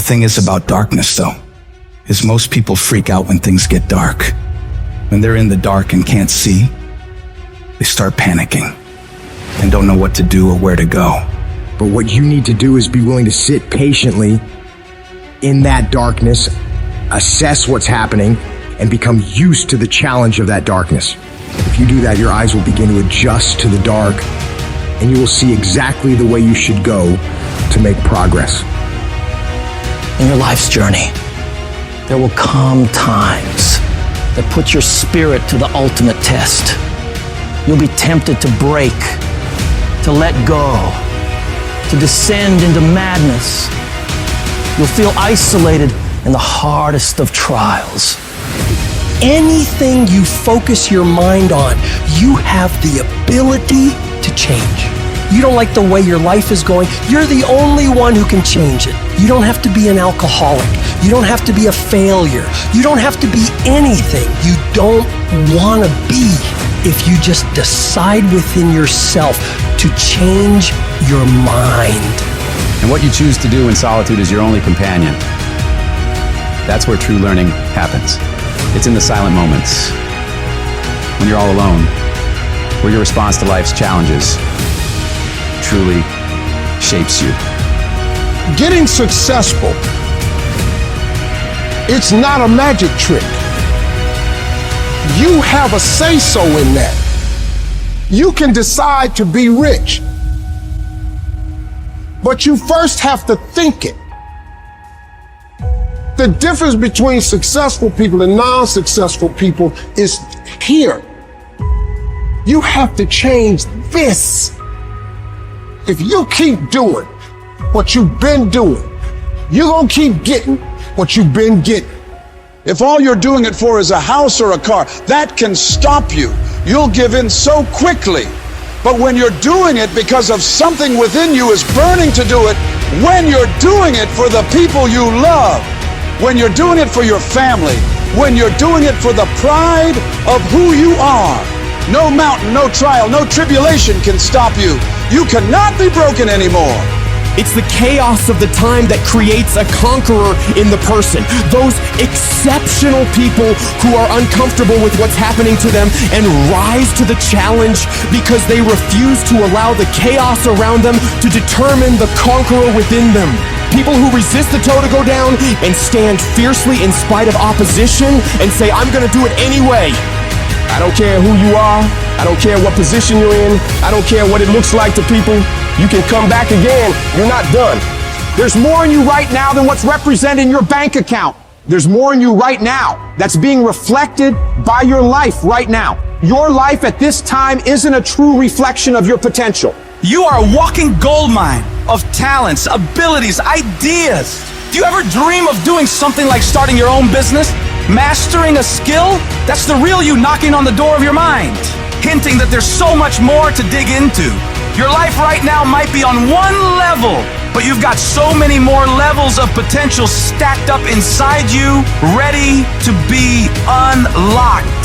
thing is about darkness, though, is most people freak out when things get dark. When they're in the dark and can't see, they start panicking and don't know what to do or where to go. But what you need to do is be willing to sit patiently in that darkness, assess what's happening, and become used to the challenge of that darkness. If you do that, your eyes will begin to adjust to the dark, and you will see exactly the way you should go to make progress. In your life's journey, there will come times that put your spirit to the ultimate test. You'll be tempted to break, to let go, to descend into madness. You'll feel isolated in the hardest of trials. Anything you focus your mind on, you have the ability to change. You don't like the way your life is going, you're the only one who can change it. You don't have to be an alcoholic. You don't have to be a failure. You don't have to be anything you don't want to be if you just decide within yourself to change your mind. And what you choose to do in solitude is your only companion. That's where true learning happens. It's in the silent moments, when you're all alone, where your response to life's challenges truly shapes you. Getting successful, it's not a magic trick. You have a say-so in that. You can decide to be rich, but you first have to think it. The difference between successful people and non-successful people is here. You have to change this. If you keep doing what you've been doing, you're gonna keep getting what you've been getting. If all you're doing it for is a house or a car, that can stop you. You'll give in so quickly. But when you're doing it because of something within you is burning to do it, when you're doing it for the people you love, when you're doing it for your family, when you're doing it for the pride of who you are, no mountain, no trial, no tribulation can stop you. You cannot be broken anymore. It's the chaos of the time that creates a conqueror in the person. Those exceptional people who are uncomfortable with what's happening to them and rise to the challenge because they refuse to allow the chaos around them to determine the conqueror within them. People who resist the toe to go down and stand fiercely in spite of opposition and say, I'm gonna do it anyway. I don't care who you are. I don't care what position you're in. I don't care what it looks like to people. You can come back again. You're not done. There's more in you right now than what's represented in your bank account. There's more in you right now that's being reflected by your life right now. Your life at this time isn't a true reflection of your potential. You are a walking goldmine of talents, abilities, ideas. Do you ever dream of doing something like starting your own business? Mastering a skill? That's the real you knocking on the door of your mind, hinting that there's so much more to dig into. Your life right now might be on one level, but you've got so many more levels of potential stacked up inside you, ready to be unlocked.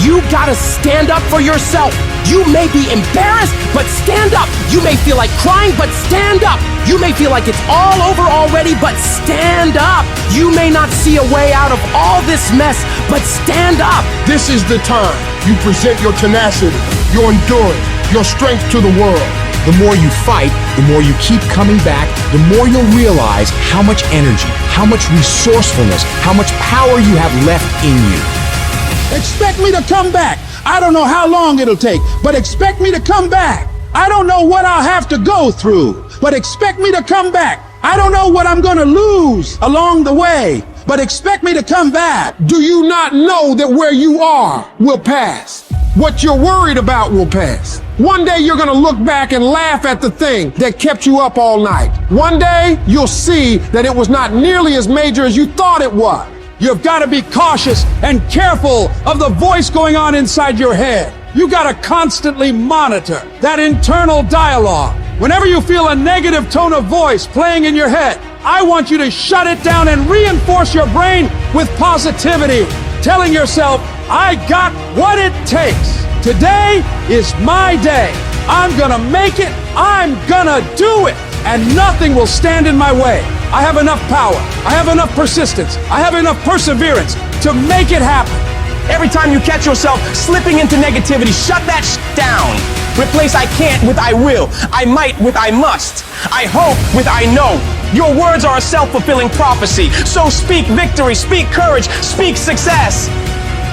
You gotta stand up for yourself. You may be embarrassed, but stand up. You may feel like crying, but stand up. You may feel like it's all over already, but stand up. You may not see a way out of all this mess, but stand up. This is the time you present your tenacity, your endurance, your strength to the world. The more you fight, the more you keep coming back, the more you'll realize how much energy, how much resourcefulness, how much power you have left in you. Expect me to come back. I don't know how long it'll take, but expect me to come back. I don't know what I'll have to go through, but expect me to come back. I don't know what I'm gonna lose along the way, but expect me to come back. Do you not know that where you are will pass? What you're worried about will pass. One day you're gonna look back and laugh at the thing that kept you up all night. One day you'll see that it was not nearly as major as you thought it was. You've got to be cautious and careful of the voice going on inside your head. You got to constantly monitor that internal dialogue. Whenever you feel a negative tone of voice playing in your head, I want you to shut it down and reinforce your brain with positivity, telling yourself, I got what it takes. Today is my day. I'm gonna make it. I'm gonna do it. And nothing will stand in my way. I have enough power. I have enough persistence. I have enough perseverance to make it happen. Every time you catch yourself slipping into negativity, shut that down. Replace I can't with I will. I might with I must. I hope with I know. Your words are a self-fulfilling prophecy. So speak victory, speak courage, speak success.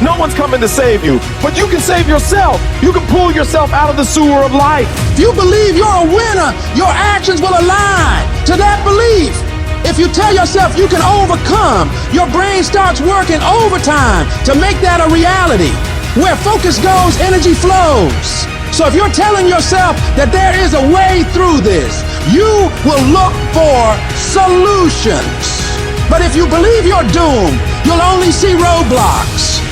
No one's coming to save you, but you can save yourself. You can pull yourself out of the sewer of life. If you believe you're a winner, your actions will align to that belief. If you tell yourself you can overcome, your brain starts working overtime to make that a reality. Where focus goes, energy flows. So if you're telling yourself that there is a way through this, you will look for solutions. But if you believe you're doomed, you'll only see roadblocks.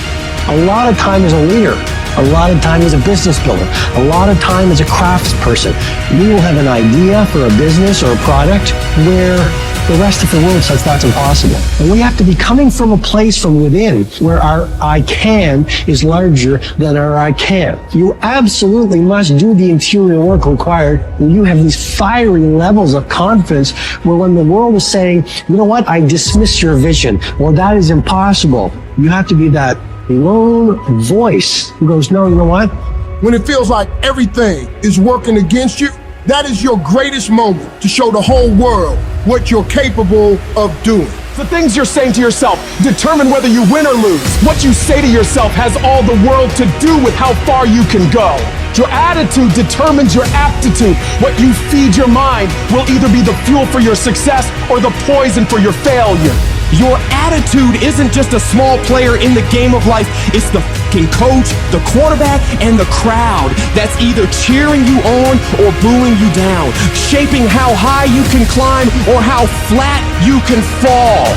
A lot of time as a leader, a lot of time as a business builder, a lot of time as a craftsperson, we will have an idea for a business or a product where the rest of the world says that's impossible. And we have to be coming from a place from within where our I can is larger than our I can't. You absolutely must do the interior work required when you have these fiery levels of confidence where when the world is saying, you know what, I dismiss your vision, or that is impossible, you have to be that lone voice who goes, no, you know what? When it feels like everything is working against you, that is your greatest moment to show the whole world what you're capable of doing. The things you're saying to yourself determine whether you win or lose. What you say to yourself has all the world to do with how far you can go. Your attitude determines your aptitude. What you feed your mind will either be the fuel for your success or the poison for your failure. Your attitude isn't just a small player in the game of life. It's the fucking coach, the quarterback, and the crowd that's either cheering you on or booing you down, shaping how high you can climb or how flat you can fall.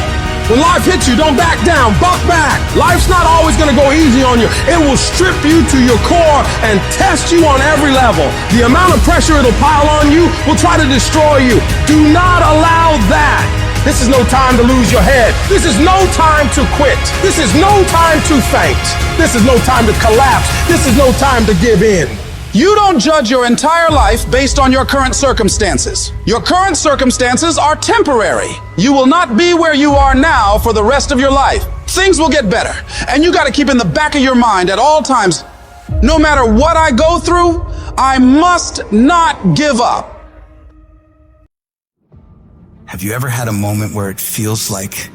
When life hits you, don't back down, buck back. Life's not always gonna go easy on you. It will strip you to your core and test you on every level. The amount of pressure it'll pile on you will try to destroy you. Do not allow that. This is no time to lose your head. This is no time to quit. This is no time to faint. This is no time to collapse. This is no time to give in. You don't judge your entire life based on your current circumstances. Your current circumstances are temporary. You will not be where you are now for the rest of your life. Things will get better. And you got to keep in the back of your mind at all times, no matter what I go through, I must not give up. Have you ever had a moment where it feels like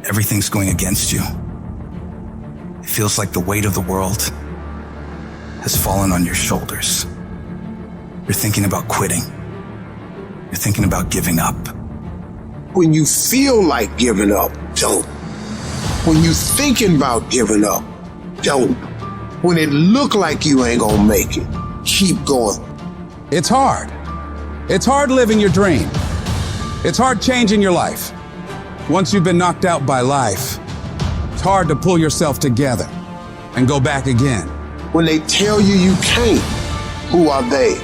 everything's going against you? It feels like the weight of the world has fallen on your shoulders. You're thinking about quitting. You're thinking about giving up. When you feel like giving up, don't. When you thinking about giving up, don't. When it look like you ain't gonna make it, keep going. It's hard. It's hard living your dream. It's hard changing your life. Once you've been knocked out by life, it's hard to pull yourself together and go back again. When they tell you you can't, who are they?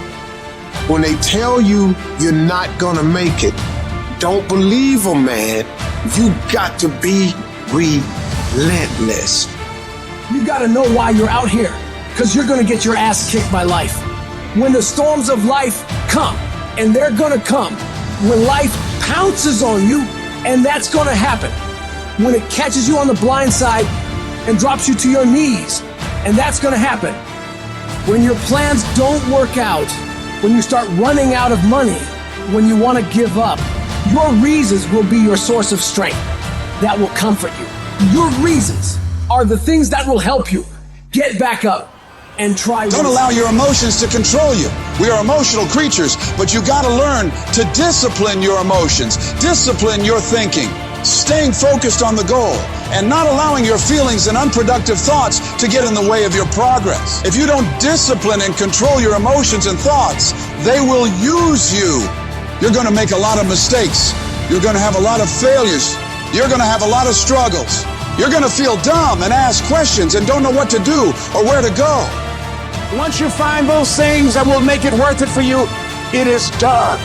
When they tell you you're not gonna make it, don't believe them, man. You got to be relentless. You gotta know why you're out here, because you're gonna get your ass kicked by life. When the storms of life come, and they're gonna come, when life pounces on you, and that's gonna happen. When it catches you on the blind side and drops you to your knees, and that's gonna happen. When your plans don't work out, when you start running out of money, when you wanna give up, your reasons will be your source of strength that will comfort you. Your reasons are the things that will help you get back up and try. Don't allow your emotions to control you. We are emotional creatures, but you gotta learn to discipline your emotions, discipline your thinking, staying focused on the goal, and not allowing your feelings and unproductive thoughts to get in the way of your progress. If you don't discipline and control your emotions and thoughts, they will use you. You're gonna make a lot of mistakes. You're gonna have a lot of failures. You're gonna have a lot of struggles. You're gonna feel dumb and ask questions and don't know what to do or where to go. Once you find those things that will make it worth it for you, it is done.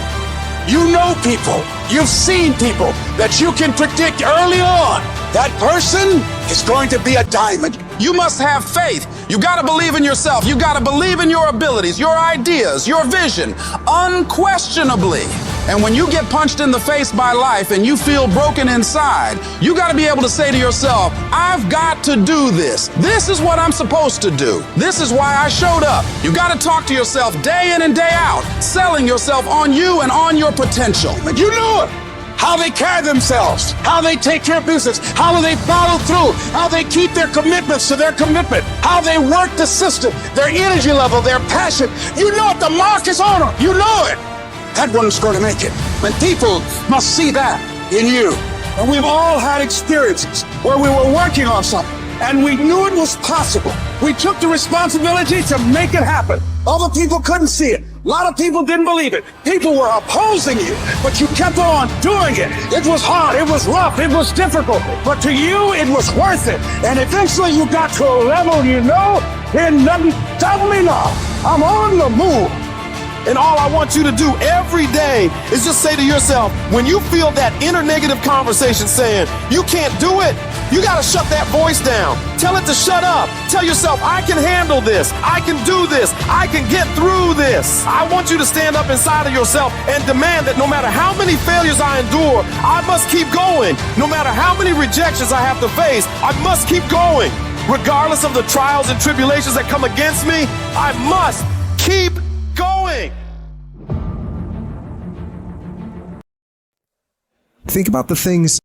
You know people, you've seen people that you can predict early on. That person is going to be a diamond. You must have faith. You gotta believe in yourself. You gotta believe in your abilities, your ideas, your vision, unquestionably. And when you get punched in the face by life and you feel broken inside, you got to be able to say to yourself, I've got to do this. This is what I'm supposed to do. This is why I showed up. You got to talk to yourself day in and day out, selling yourself on you and on your potential. You knew it. How they carry themselves, how they take care of business, how do they follow through, how they keep their commitments to their commitment, how they work the system, their energy level, their passion. You know it. The mark is on them. You know it. That one's going to make it. And people must see that in you. And we've all had experiences where we were working on something and we knew it was possible. We took the responsibility to make it happen. Other people couldn't see it. A lot of people didn't believe it. People were opposing you, but you kept on doing it. It was hard, it was rough, it was difficult, but to you, it was worth it. And eventually you got to a level you know, and nothing, tell me now, I'm on the move. And all I want you to do every day is just say to yourself, when you feel that inner negative conversation saying, you can't do it, you got to shut that voice down. Tell it to shut up. Tell yourself, I can handle this. I can do this. I can get through this. I want you to stand up inside of yourself and demand that no matter how many failures I endure, I must keep going. No matter how many rejections I have to face, I must keep going. Regardless of the trials and tribulations that come against me, I must keep going. Think about the things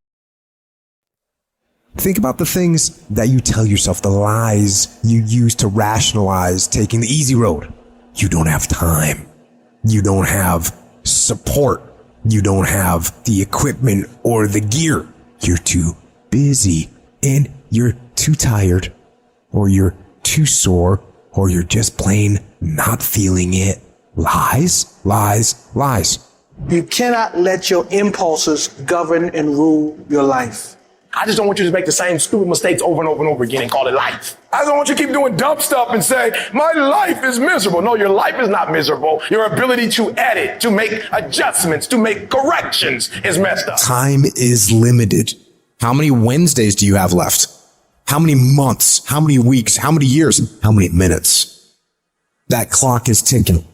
that you tell yourself, the lies you use to rationalize taking the easy road. You don't have time. You don't have support. You don't have the equipment or the gear. You're too busy and you're too tired, or you're too sore, or you're just plain not feeling it. Lies, lies, lies. You cannot let your impulses govern and rule your life. I just don't want you to make the same stupid mistakes over and over and over again and call it life. I don't want you to keep doing dumb stuff and say, my life is miserable. No, your life is not miserable. Your ability to edit, to make adjustments, to make corrections is messed up. Time is limited. How many Wednesdays do you have left? How many months? How many weeks? How many years? How many minutes? That clock is ticking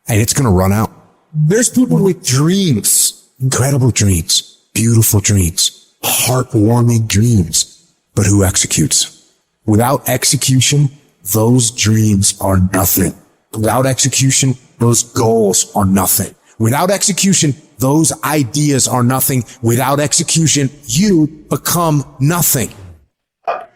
and it's going to run out. There's people with dreams, incredible dreams, beautiful dreams, heartwarming dreams, but who executes? Without execution, those dreams are nothing. Without execution, those goals are nothing. Without execution, those ideas are nothing. Without execution, you become nothing.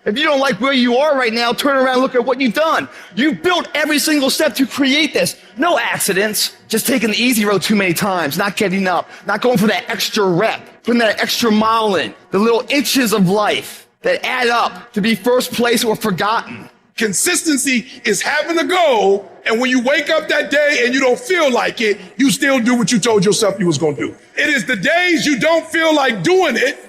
If you don't like where you are right now, turn around and look at what you've done. You've built every single step to create this. No accidents. Just taking the easy road too many times, not getting up, not going for that extra rep, putting that extra mile in, the little inches of life that add up to be first place or forgotten. Consistency is having a goal, and when you wake up that day and you don't feel like it, you still do what you told yourself you was going to do. It is the days you don't feel like doing it,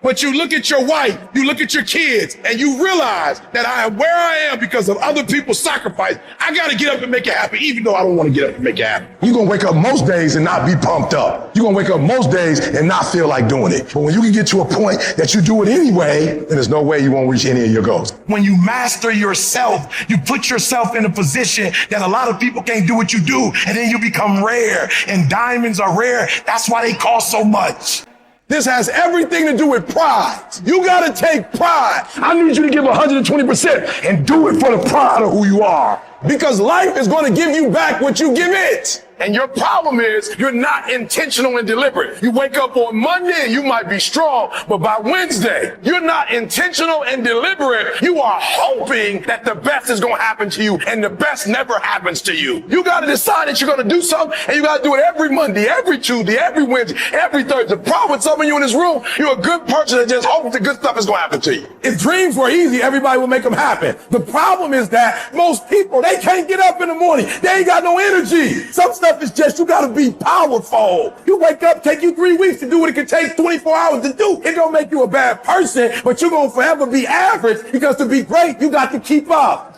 but you look at your wife, you look at your kids, and you realize that I am where I am because of other people's sacrifice. I got to get up and make it happen, even though I don't want to get up and make it happen. You're going to wake up most days and not be pumped up. You're going to wake up most days and not feel like doing it. But when you can get to a point that you do it anyway, then there's no way you won't reach any of your goals. When you master yourself, you put yourself in a position that a lot of people can't do what you do, and then you become rare, and diamonds are rare. That's why they cost so much. This has everything to do with pride. You got to take pride. I need you to give 120% and do it for the pride of who you are. Because life is going to give you back what you give it. And your problem is you're not intentional and deliberate. You wake up on Monday and you might be strong, but by Wednesday, you're not intentional and deliberate. You are hoping that the best is going to happen to you, and the best never happens to you. You got to decide that you're going to do something, and you got to do it every Monday, every Tuesday, every Wednesday, every Thursday. The problem with some of you in this room, you're a good person that just hopes the good stuff is going to happen to you. If dreams were easy, everybody would make them happen. The problem is that most people, they can't get up in the morning. They ain't got no energy. Some stuff is just, you gotta be powerful. You wake up, take you 3 weeks to do what it can take 24 hours to do. It don't make you a bad person, but you're gonna forever be average, because to be great, you got to keep up.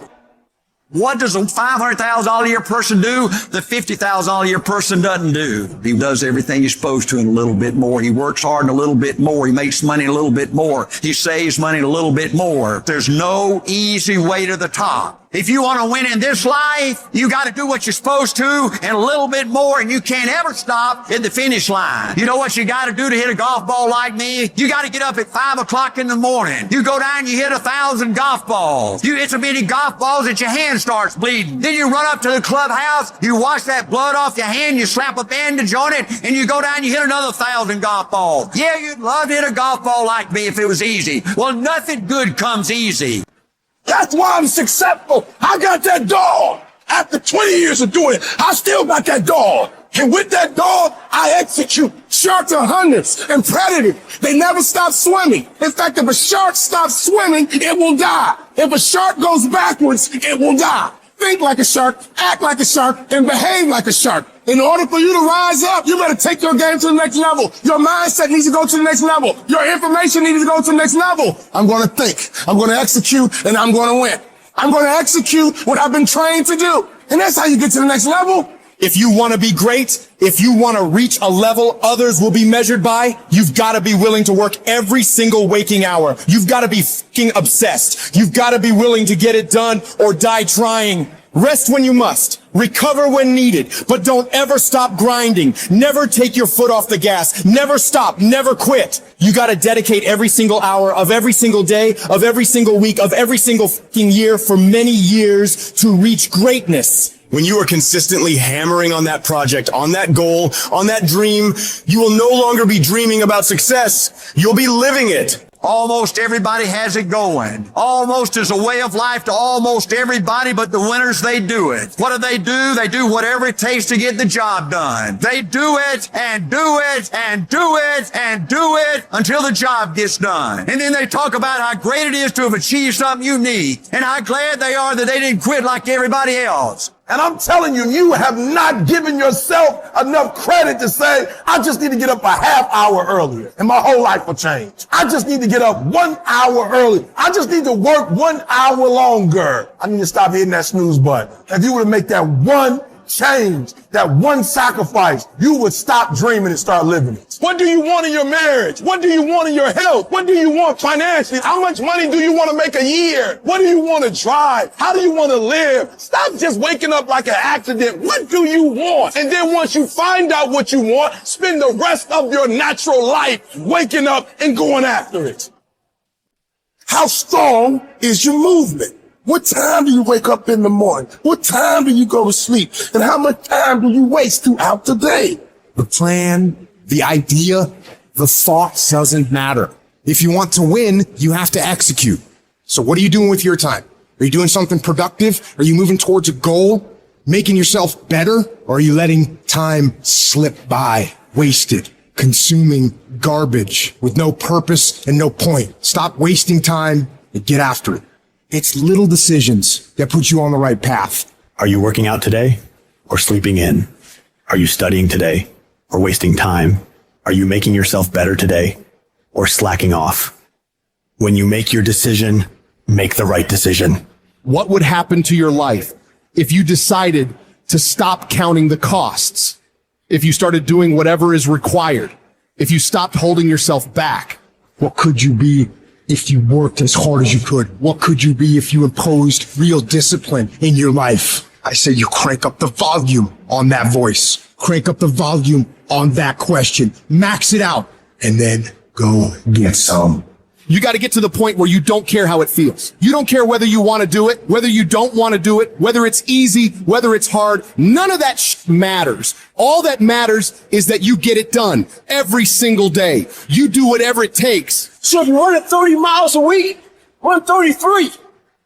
What does a $500,000 a year person do the $50,000 a year person doesn't do? He does everything he's supposed to and a little bit more. He works hard and a little bit more. He makes money a little bit more. He saves money a little bit more. There's no easy way to the top. If you want to win in this life, you got to do what you're supposed to and a little bit more, and you can't ever stop at the finish line. You know what you got to do to hit a golf ball like me? You got to get up at 5 o'clock in the morning. You go down, you hit 1,000 golf balls. You hit so many golf balls that your hand starts bleeding. Then you run up to the clubhouse, you wash that blood off your hand, you slap a bandage on it, and you go down, you hit another 1,000 golf balls. Yeah, you'd love to hit a golf ball like me if it was easy. Well, nothing good comes easy. That's why I'm successful. I got that dog. After 20 years of doing it, I still got that dog. And with that dog, I execute. Sharks are hunters and predators. They never stop swimming. In fact, if a shark stops swimming, it will die. If a shark goes backwards, it will die. Think like a shark, act like a shark, and behave like a shark. In order for you to rise up, you better take your game to the next level. Your mindset needs to go to the next level. Your information needs to go to the next level. I'm going to think, I'm going to execute, and I'm going to win. I'm going to execute what I've been trained to do. And that's how you get to the next level. If you want to be great, if you want to reach a level others will be measured by, you've got to be willing to work every single waking hour. You've got to be fucking obsessed. You've got to be willing to get it done or die trying. Rest when you must. Recover when needed. But don't ever stop grinding. Never take your foot off the gas. Never stop. Never quit. You got to dedicate every single hour of every single day, of every single week, of every single fucking year for many years to reach greatness. When you are consistently hammering on that project, on that goal, on that dream, you will no longer be dreaming about success. You'll be living it. Almost everybody has it going. Almost is a way of life to almost everybody, but the winners, they do it. What do? They do whatever it takes to get the job done. They do it and do it and do it and do it until the job gets done. And then they talk about how great it is to have achieved something unique and how glad they are that they didn't quit like everybody else. And I'm telling you, you have not given yourself enough credit to say, I just need to get up a half hour earlier and my whole life will change. I just need to get up 1 hour early. I just need to work 1 hour longer. I need to stop hitting that snooze button. If you were to make that one change, that one sacrifice, you would stop dreaming and start living it. What do you want in your marriage? What do you want in your health? What do you want financially? How much money do you want to make a year? What do you want to drive? How do you want to live? Stop just waking up like an accident. What do you want? And then once you find out what you want, spend the rest of your natural life waking up and going after it. How strong is your movement? What time do you wake up in the morning? What time do you go to sleep? And how much time do you waste throughout the day? The plan, the idea, the thought doesn't matter. If you want to win, you have to execute. So what are you doing with your time? Are you doing something productive? Are you moving towards a goal? Making yourself better? Or are you letting time slip by, wasted, consuming garbage with no purpose and no point? Stop wasting time and get after it. It's little decisions that put you on the right path. Are you working out today or sleeping in? Are you studying today or wasting time? Are you making yourself better today or slacking off? When you make your decision, make the right decision. What would happen to your life if you decided to stop counting the costs? If you started doing whatever is required? If you stopped holding yourself back? What could you be if you worked as hard as you could? What could you be if you imposed real discipline in your life? I say you crank up the volume on that voice. Crank up the volume on that question. Max it out. And then go get some. You got to get to the point where you don't care how it feels. You don't care whether you want to do it, whether you don't want to do it, whether it's easy, whether it's hard. None of that matters. All that matters is that you get it done every single day. You do whatever it takes. So if you're running 30 miles a week, run 33.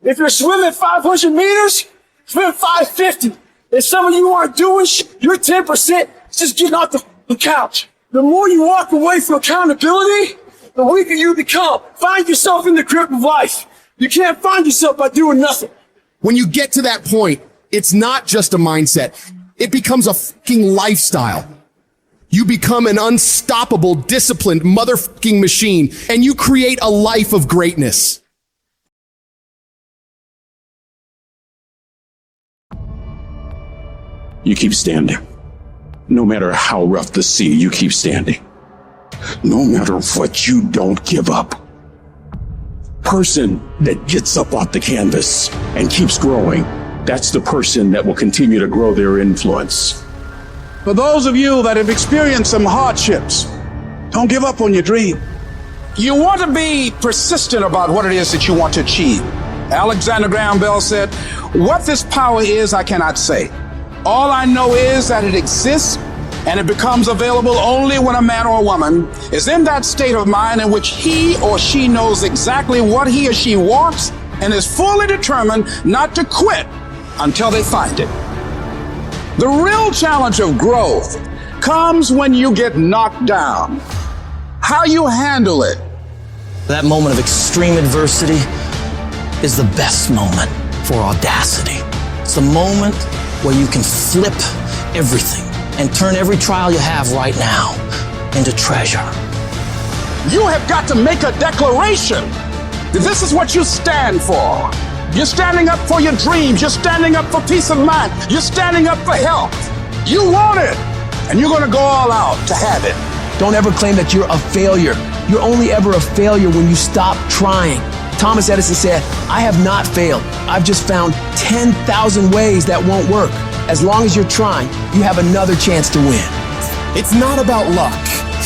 If you're swimming 500 meters, swim 550. If some of you aren't doing shit, you're 10% just getting off the couch. The more you walk away from accountability, the weaker you become. Find yourself in the grip of life. You can't find yourself by doing nothing. When you get to that point, it's not just a mindset. It becomes a fucking lifestyle. You become an unstoppable, disciplined motherfucking machine, and you create a life of greatness. You keep standing. No matter how rough the sea, you keep standing. No matter what, you don't give up. person that gets up off the canvas and keeps growing, that's the person that will continue to grow their influence. For those of you that have experienced some hardships, don't give up on your dream. You want to be persistent about what it is that you want to achieve. Alexander Graham Bell said, "What this power is, I cannot say. All I know is that it exists, and it becomes available only when a man or a woman is in that state of mind in which he or she knows exactly what he or she wants and is fully determined not to quit until they find it." The real challenge of growth comes when you get knocked down. How you handle it. That moment of extreme adversity is the best moment for audacity. It's the moment where you can flip everything and turn every trial you have right now into treasure. You have got to make a declaration that this is what you stand for. You're standing up for your dreams. You're standing up for peace of mind. You're standing up for health. You want it, and you're going to go all out to have it. Don't ever claim that you're a failure. You're only ever a failure when you stop trying. Thomas Edison said, "I have not failed. I've just found 10,000 ways that won't work." As long as you're trying, you have another chance to win. It's not about luck.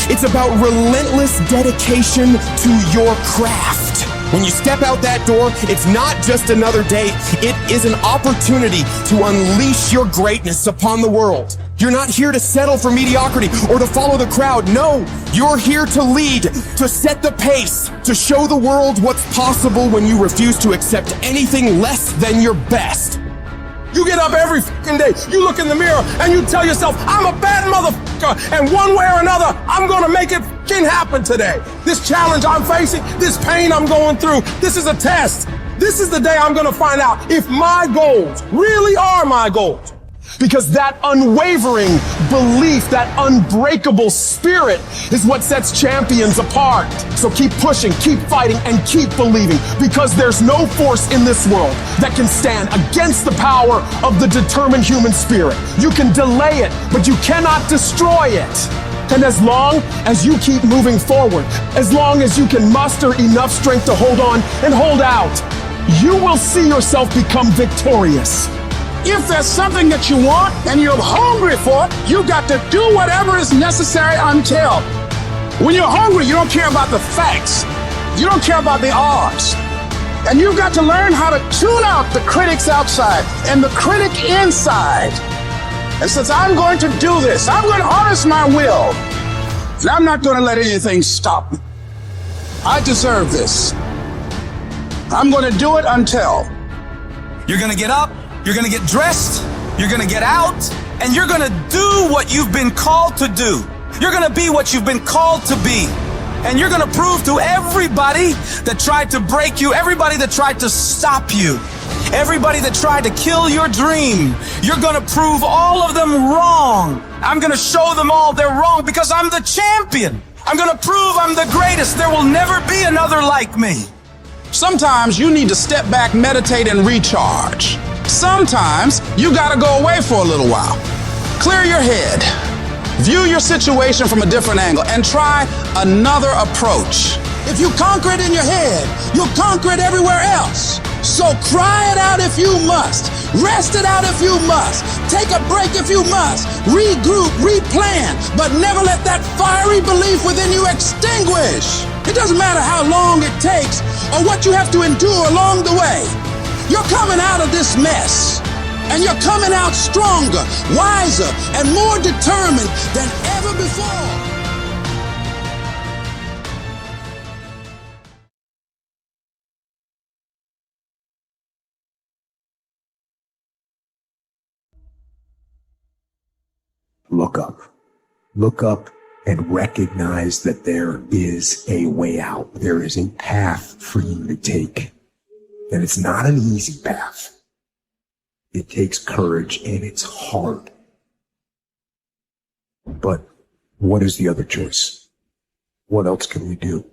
It's about relentless dedication to your craft. When you step out that door, it's not just another day. It is an opportunity to unleash your greatness upon the world. You're not here to settle for mediocrity or to follow the crowd. No, you're here to lead, to set the pace, to show the world what's possible when you refuse to accept anything less than your best. You get up every fucking day, you look in the mirror, and you tell yourself, "I'm a bad motherfucker, and one way or another, I'm gonna make it fucking happen today. This challenge I'm facing, this pain I'm going through, this is a test. This is the day I'm gonna find out if my goals really are my goals." Because that unwavering belief, that unbreakable spirit is what sets champions apart. So keep pushing, keep fighting, and keep believing, because there's no force in this world that can stand against the power of the determined human spirit. You can delay it, but you cannot destroy it. And as long as you keep moving forward, as long as you can muster enough strength to hold on and hold out, you will see yourself become victorious. If there's something that you want and you're hungry for it, you got to do whatever is necessary until. When you're hungry, you don't care about the facts. You don't care about the odds. And you've got to learn how to tune out the critics outside and the critic inside. And since I'm going to do this, I'm going to harness my will. And I'm not going to let anything stop me. I deserve this. I'm going to do it until. You're gonna get up, you're gonna get dressed, you're gonna get out, and you're gonna do what you've been called to do. You're gonna be what you've been called to be. And you're gonna prove to everybody that tried to break you, everybody that tried to stop you, everybody that tried to kill your dream, you're gonna prove all of them wrong. I'm gonna show them all they're wrong because I'm the champion. I'm gonna prove I'm the greatest. There will never be another like me. Sometimes you need to step back, meditate, and recharge. Sometimes you gotta go away for a little while. Clear your head. View your situation from a different angle and try another approach. If you conquer it in your head, you'll conquer it everywhere else. So cry it out if you must. Rest it out if you must. Take a break if you must. Regroup, replan, but never let that fiery belief within you extinguish. It doesn't matter how long it takes or what you have to endure along the way. You're coming out of this mess. And you're coming out stronger, wiser, and more determined than ever before. Look up. Look up and recognize that there is a way out. There is a path for you to take. And it's not an easy path. It takes courage and it's hard. But what is the other choice? What else can we do?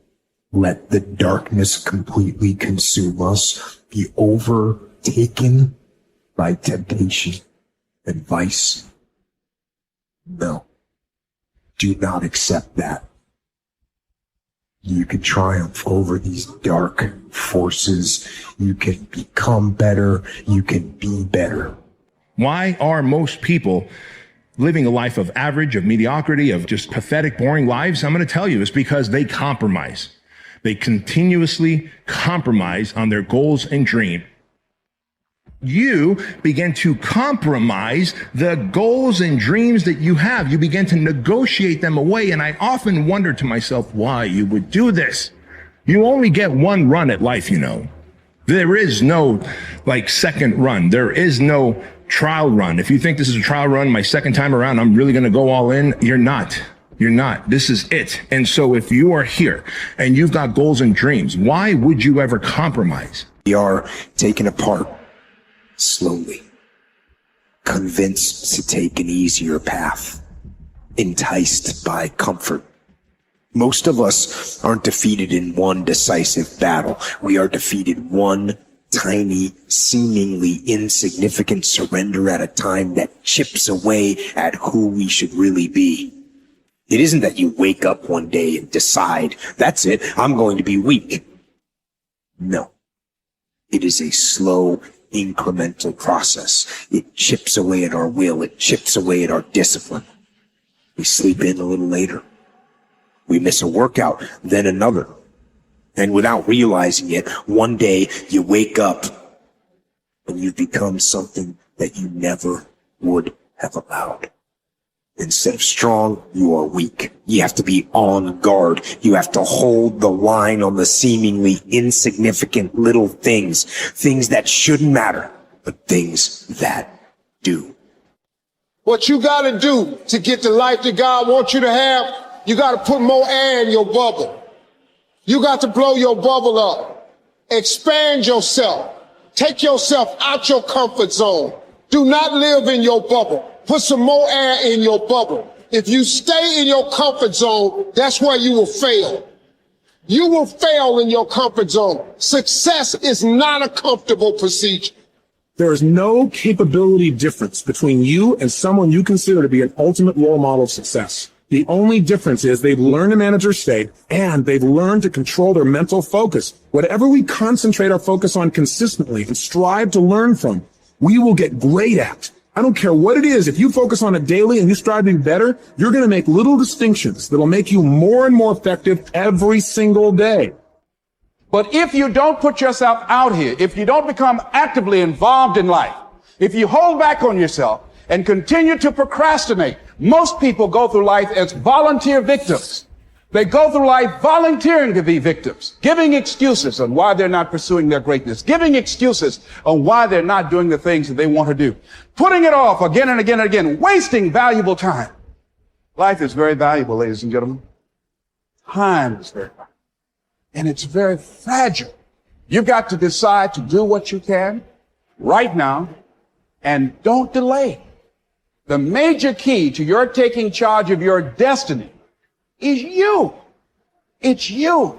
Let the darkness completely consume us, be overtaken by temptation and vice? No. Do not accept that. You can triumph over these dark forces. You can become better. You can be better. Why are most people living a life of average, of mediocrity, of just pathetic, boring lives? I'm going to tell you, it's because they compromise. They continuously compromise on their goals and dreams. You begin to compromise the goals and dreams that you have. You begin to negotiate them away. And I often wonder to myself why you would do this. You only get one run at life, you know. There is no second run. There is no trial run. If you think this is a trial run, my second time around, I'm really going to go all in. You're not. You're not. This is it. And so if you are here and you've got goals and dreams, why would you ever compromise? We are taken apart slowly, convinced to take an easier path, enticed by comfort. Most of us aren't defeated in one decisive battle. We are defeated one tiny, seemingly insignificant surrender at a time that chips away at who we should really be. It isn't that you wake up one day and decide, that's it, I'm going to be weak. No. It is a slow, incremental process. It chips away at our will. It chips away at our discipline. We sleep in a little later. We miss a workout, then another. And without realizing it, one day you wake up and you become something that you never would have allowed. Instead of strong, you are weak. You have to be on guard. You have to hold the line on the seemingly insignificant little things that shouldn't matter, but things that do. What you gotta do to get the life that God wants you to have, you gotta put more air in your bubble. You got to blow your bubble up. Expand yourself. Take yourself out your comfort zone. Do not live in your bubble. Put some more air in your bubble. If you stay in your comfort zone, that's where you will fail. You will fail in your comfort zone. Success is not a comfortable procedure. There is no capability difference between you and someone you consider to be an ultimate role model of success. The only difference is they've learned to manage their state and they've learned to control their mental focus. Whatever we concentrate our focus on consistently and strive to learn from, we will get great at. I don't care what it is. If you focus on it daily and you strive to be better, you're going to make little distinctions that'll make you more and more effective every single day. But if you don't put yourself out here, if you don't become actively involved in life, if you hold back on yourself and continue to procrastinate, most people go through life as volunteer victims. They go through life volunteering to be victims, giving excuses on why they're not pursuing their greatness, giving excuses on why they're not doing the things that they want to do, putting it off again and again and again, wasting valuable time. Life is very valuable, ladies and gentlemen. Time is very valuable. And it's very fragile. You've got to decide to do what you can right now and don't delay. The major key to your taking charge of your destiny is you. It's you.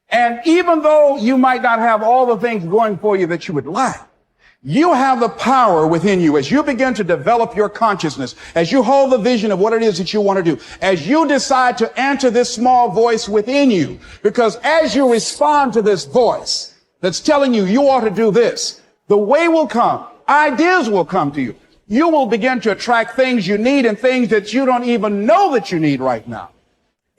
And even though you might not have all the things going for you that you would like, you have the power within you as you begin to develop your consciousness, as you hold the vision of what it is that you want to do, as you decide to answer this small voice within you, because as you respond to this voice that's telling you you ought to do this, the way will come, ideas will come to you. You will begin to attract things you need and things that you don't even know that you need right now.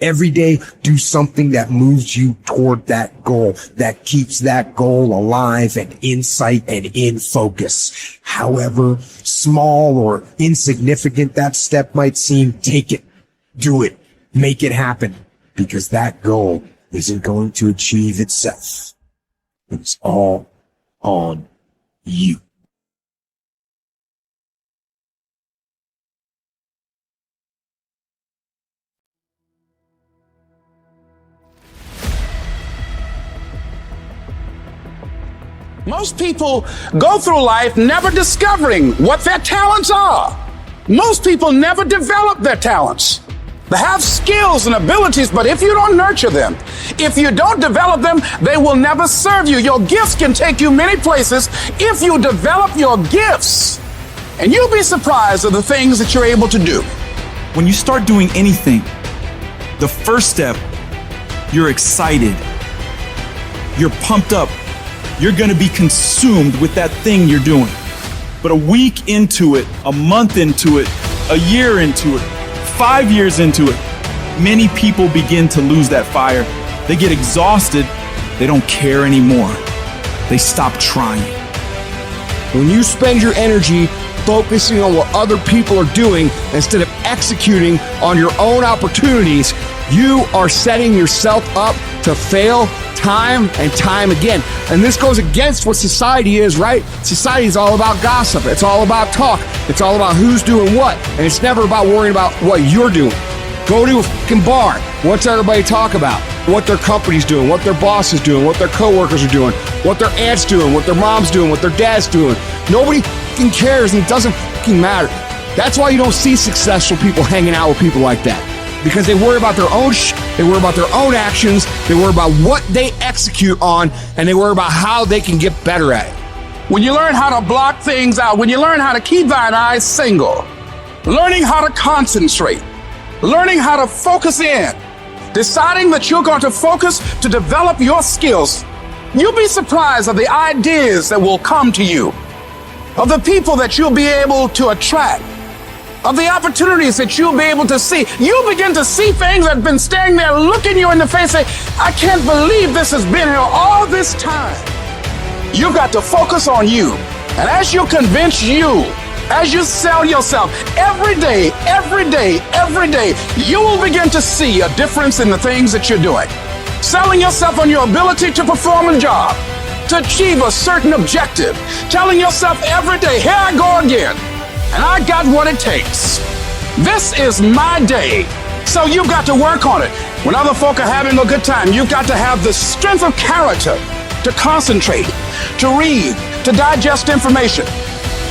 Every day, do something that moves you toward that goal, that keeps that goal alive and in sight and in focus. However small or insignificant that step might seem, take it, do it, make it happen, because that goal isn't going to achieve itself. It's all on you. Most people go through life never discovering what their talents are. Most people never develop their talents. They have skills and abilities, but if you don't nurture them, if you don't develop them, they will never serve you. Your gifts can take you many places if you develop your gifts. And you'll be surprised at the things that you're able to do. When you start doing anything, the first step You're excited. You're pumped up. You're gonna be consumed with that thing you're doing. But a week into it, a month into it, a year into it, 5 years into it, many people begin to lose that fire. They get exhausted. They don't care anymore. They stop trying. When you spend your energy focusing on what other people are doing instead of executing on your own opportunities, you are setting yourself up to fail time and time again. And this goes against what society is, right? Society is all about gossip. It's all about talk. It's all about who's doing what. And it's never about worrying about what you're doing. Go to a fucking bar. What's everybody talk about? What their company's doing, what their boss is doing, what their coworkers are doing, what their aunt's doing, what their mom's doing, what their dad's doing. Nobody fucking cares, and it doesn't fucking matter. That's why you don't see successful people hanging out with people like that. Because they worry about their own they worry about their own actions, they worry about what they execute on, and they worry about how they can get better at it. When you learn how to block things out, when you learn how to keep thine eyes single, learning how to concentrate, learning how to focus in, deciding that you're going to focus to develop your skills, you'll be surprised of the ideas that will come to you, of the people that you'll be able to attract, of the opportunities that you'll be able to see. You'll begin to see things that have been standing there looking you in the face, say, I can't believe this has been here all this time. You've got to focus on you. And as you convince you, as you sell yourself every day, you will begin to see a difference in the things that you're doing. Selling yourself on your ability to perform a job, to achieve a certain objective. Telling yourself every day, here I go again, and I got what it takes. This is my day. So you've got to work on it. When other folk are having a good time, you've got to have the strength of character to concentrate, to read, to digest information.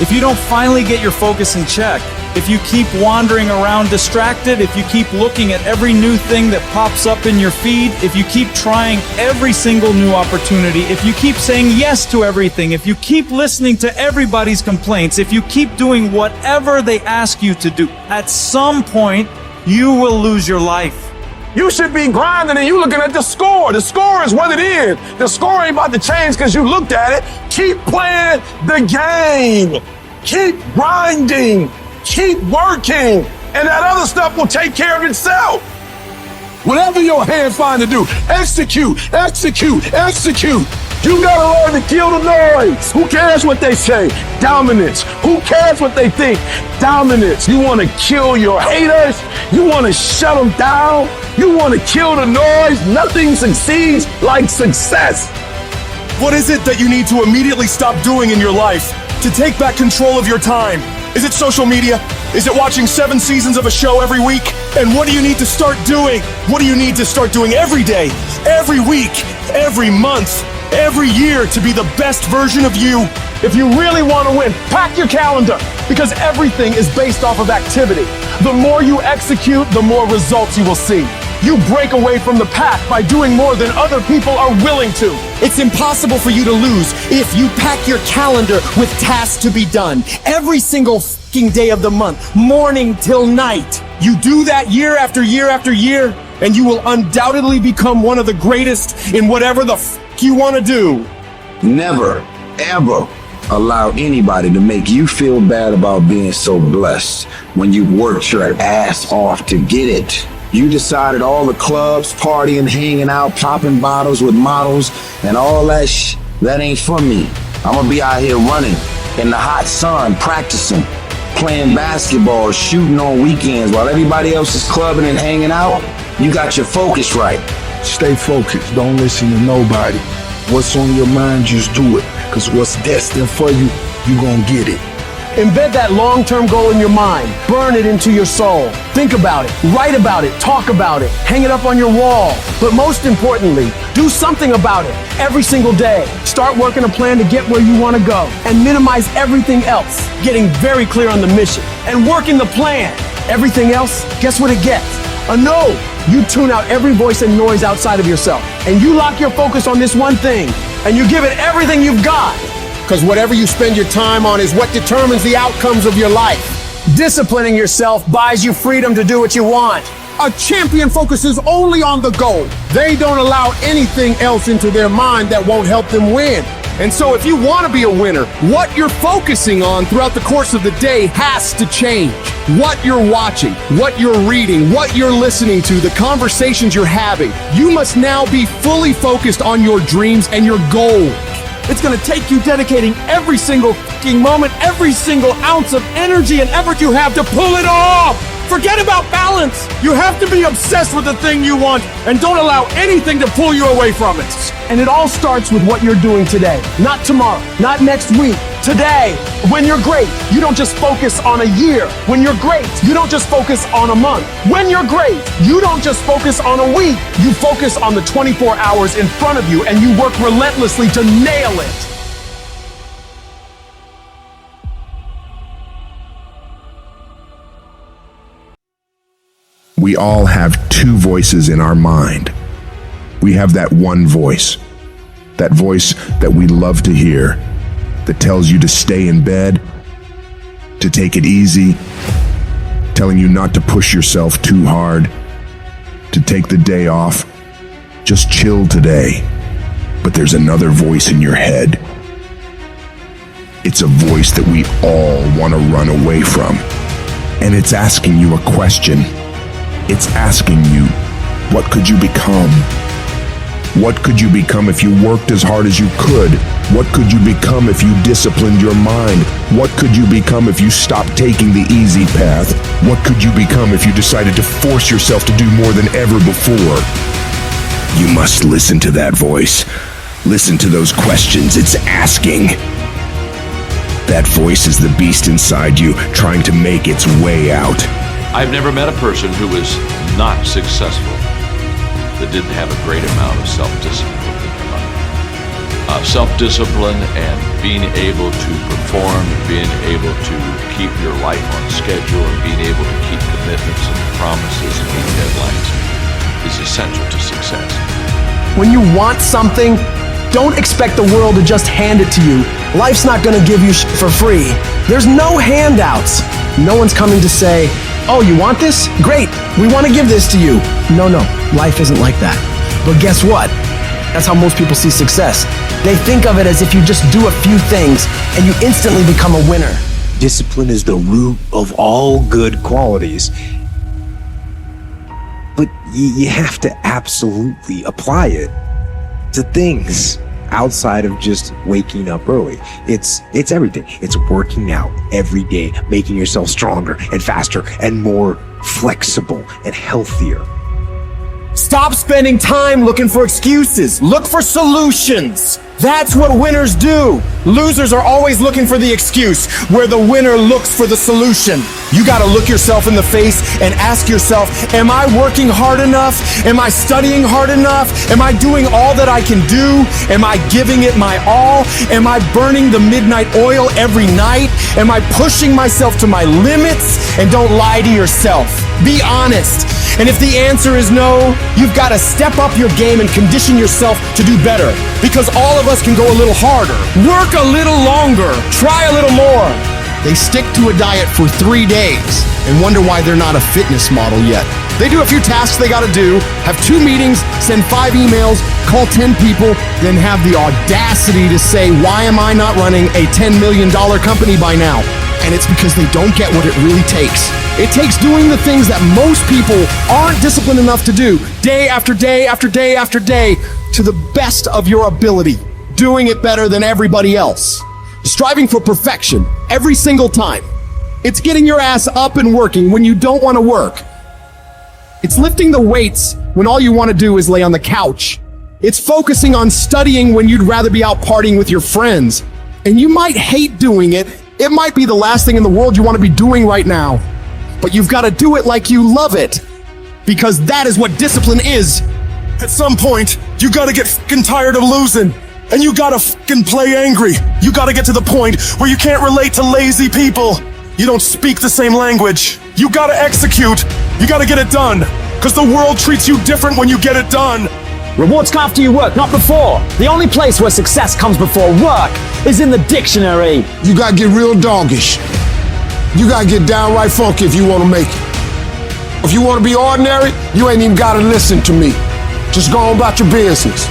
If you don't finally get your focus in check, if you keep wandering around distracted, if you keep looking at every new thing that pops up in your feed, if you keep trying every single new opportunity, if you keep saying yes to everything, if you keep listening to everybody's complaints, if you keep doing whatever they ask you to do, at some point, you will lose your life. You should be grinding and you looking at the score. The score is what it is. The score ain't about to change because you looked at it. Keep playing the game. Keep grinding. Keep working. And that other stuff will take care of itself. Whatever your hand find to do, execute. You gotta learn to kill the noise. Who cares what they say? Dominance. Who cares what they think? Dominance. You wanna kill your haters? You wanna shut them down? You wanna kill the noise? Nothing succeeds like success. What is it that you need to immediately stop doing in your life to take back control of your time? Is it social media? Is it watching 7 seasons of a show every week? And what do you need to start doing? What do you need to start doing every day, every week, every month, every year to be the best version of you? If you really want to win, pack your calendar because everything is based off of activity. The more you execute, the more results you will see. You break away from the pack by doing more than other people are willing to. It's impossible for you to lose if you pack your calendar with tasks to be done every single fucking day of the month, morning till night. You do that year after year after year, and you will undoubtedly become one of the greatest in whatever the fuck you want to do. Never, ever allow anybody to make you feel bad about being so blessed when you worked your ass off to get it. You decided all the clubs, partying, hanging out, popping bottles with models, and all that that ain't for me. I'm gonna be out here running in the hot sun, practicing, playing basketball, shooting on weekends while everybody else is clubbing and hanging out. You got your focus right. Stay focused. Don't listen to nobody. What's on your mind, just do it. Because what's destined for you, you gonna get it. Embed that long-term goal in your mind. Burn it into your soul. Think about it, write about it, talk about it, hang it up on your wall. But most importantly, do something about it every single day. Start working a plan to get where you want to go and minimize everything else. Getting very clear on the mission and working the plan. Everything else, guess what it gets? A no. You tune out every voice and noise outside of yourself and you lock your focus on this one thing and you give it everything you've got. Because whatever you spend your time on is what determines the outcomes of your life. Disciplining yourself buys you freedom to do what you want. A champion focuses only on the goal. They don't allow anything else into their mind that won't help them win. And so if you want to be a winner, what you're focusing on throughout the course of the day has to change. What you're watching, what you're reading, what you're listening to, the conversations you're having. You must now be fully focused on your dreams and your goals. It's going to take you dedicating every single fucking moment, every single ounce of energy and effort you have to pull it off. Forget about balance. You have to be obsessed with the thing you want and don't allow anything to pull you away from it. And it all starts with what you're doing today, not tomorrow, not next week. Today, when you're great, you don't just focus on a year. When you're great, you don't just focus on a month. When you're great, you don't just focus on a week. You focus on the 24 hours in front of you and you work relentlessly to nail it. We all have two voices in our mind. We have that one voice that we love to hear, that tells you to stay in bed, to take it easy, telling you not to push yourself too hard, to take the day off, just chill today. But there's another voice in your head. It's a voice that we all want to run away from. And it's asking you a question. It's asking you, what could you become? What could you become if you worked as hard as you could? What could you become if you disciplined your mind? What could you become if you stopped taking the easy path? What could you become if you decided to force yourself to do more than ever before? You must listen to that voice. Listen to those questions it's asking. That voice is the beast inside you, trying to make its way out. I've never met a person who was not successful that didn't have a great amount of self-discipline within their life. Self-discipline and being able to perform, being able to keep your life on schedule, and being able to keep commitments and promises and meet deadlines is essential to success. When you want something, don't expect the world to just hand it to you. Life's not gonna give you shit for free. There's no handouts. No one's coming to say, oh, you want this? Great, we want to give this to you. No, life isn't like that. But guess what? That's how most people see success. They think of it as if you just do a few things and you instantly become a winner. Discipline is the root of all good qualities. But you have to absolutely apply it to things outside of just waking up early. It's everything. It's working out every day, making yourself stronger and faster and more flexible and healthier. Stop spending time looking for excuses. Look for solutions. That's what winners do. Losers are always looking for the excuse, where the winner looks for the solution. You gotta look yourself in the face and ask yourself, am I working hard enough? Am I studying hard enough? Am I doing all that I can do? Am I giving it my all? Am I burning the midnight oil every night? Am I pushing myself to my limits? And don't lie to yourself. Be honest. And if the answer is no, you've got to step up your game and condition yourself to do better. Because all of us can go a little harder, work a little longer, try a little more. They stick to a diet for 3 days and wonder why they're not a fitness model yet. They do a few tasks they gotta do, have 2 meetings, send 5 emails, call 10 people, then have the audacity to say, why am I not running a $10 million company by now? And it's because they don't get what it really takes. It takes doing the things that most people aren't disciplined enough to do, day after day after day after day, to the best of your ability, doing it better than everybody else. Striving for perfection every single time. It's getting your ass up and working when you don't want to work. It's lifting the weights when all you want to do is lay on the couch. It's focusing on studying when you'd rather be out partying with your friends. And you might hate doing it. It might be the last thing in the world you want to be doing right now. But you've got to do it like you love it. Because that is what discipline is. At some point, you gotta get fucking tired of losing. And you gotta fucking play angry. You gotta get to the point where you can't relate to lazy people. You don't speak the same language. You gotta execute. You gotta get it done. Because the world treats you different when you get it done. Rewards come after you work, not before. The only place where success comes before work is in the dictionary. You gotta get real doggish. You gotta get downright funky if you wanna make it. If you want to be ordinary, you ain't even got to listen to me. Just go on about your business.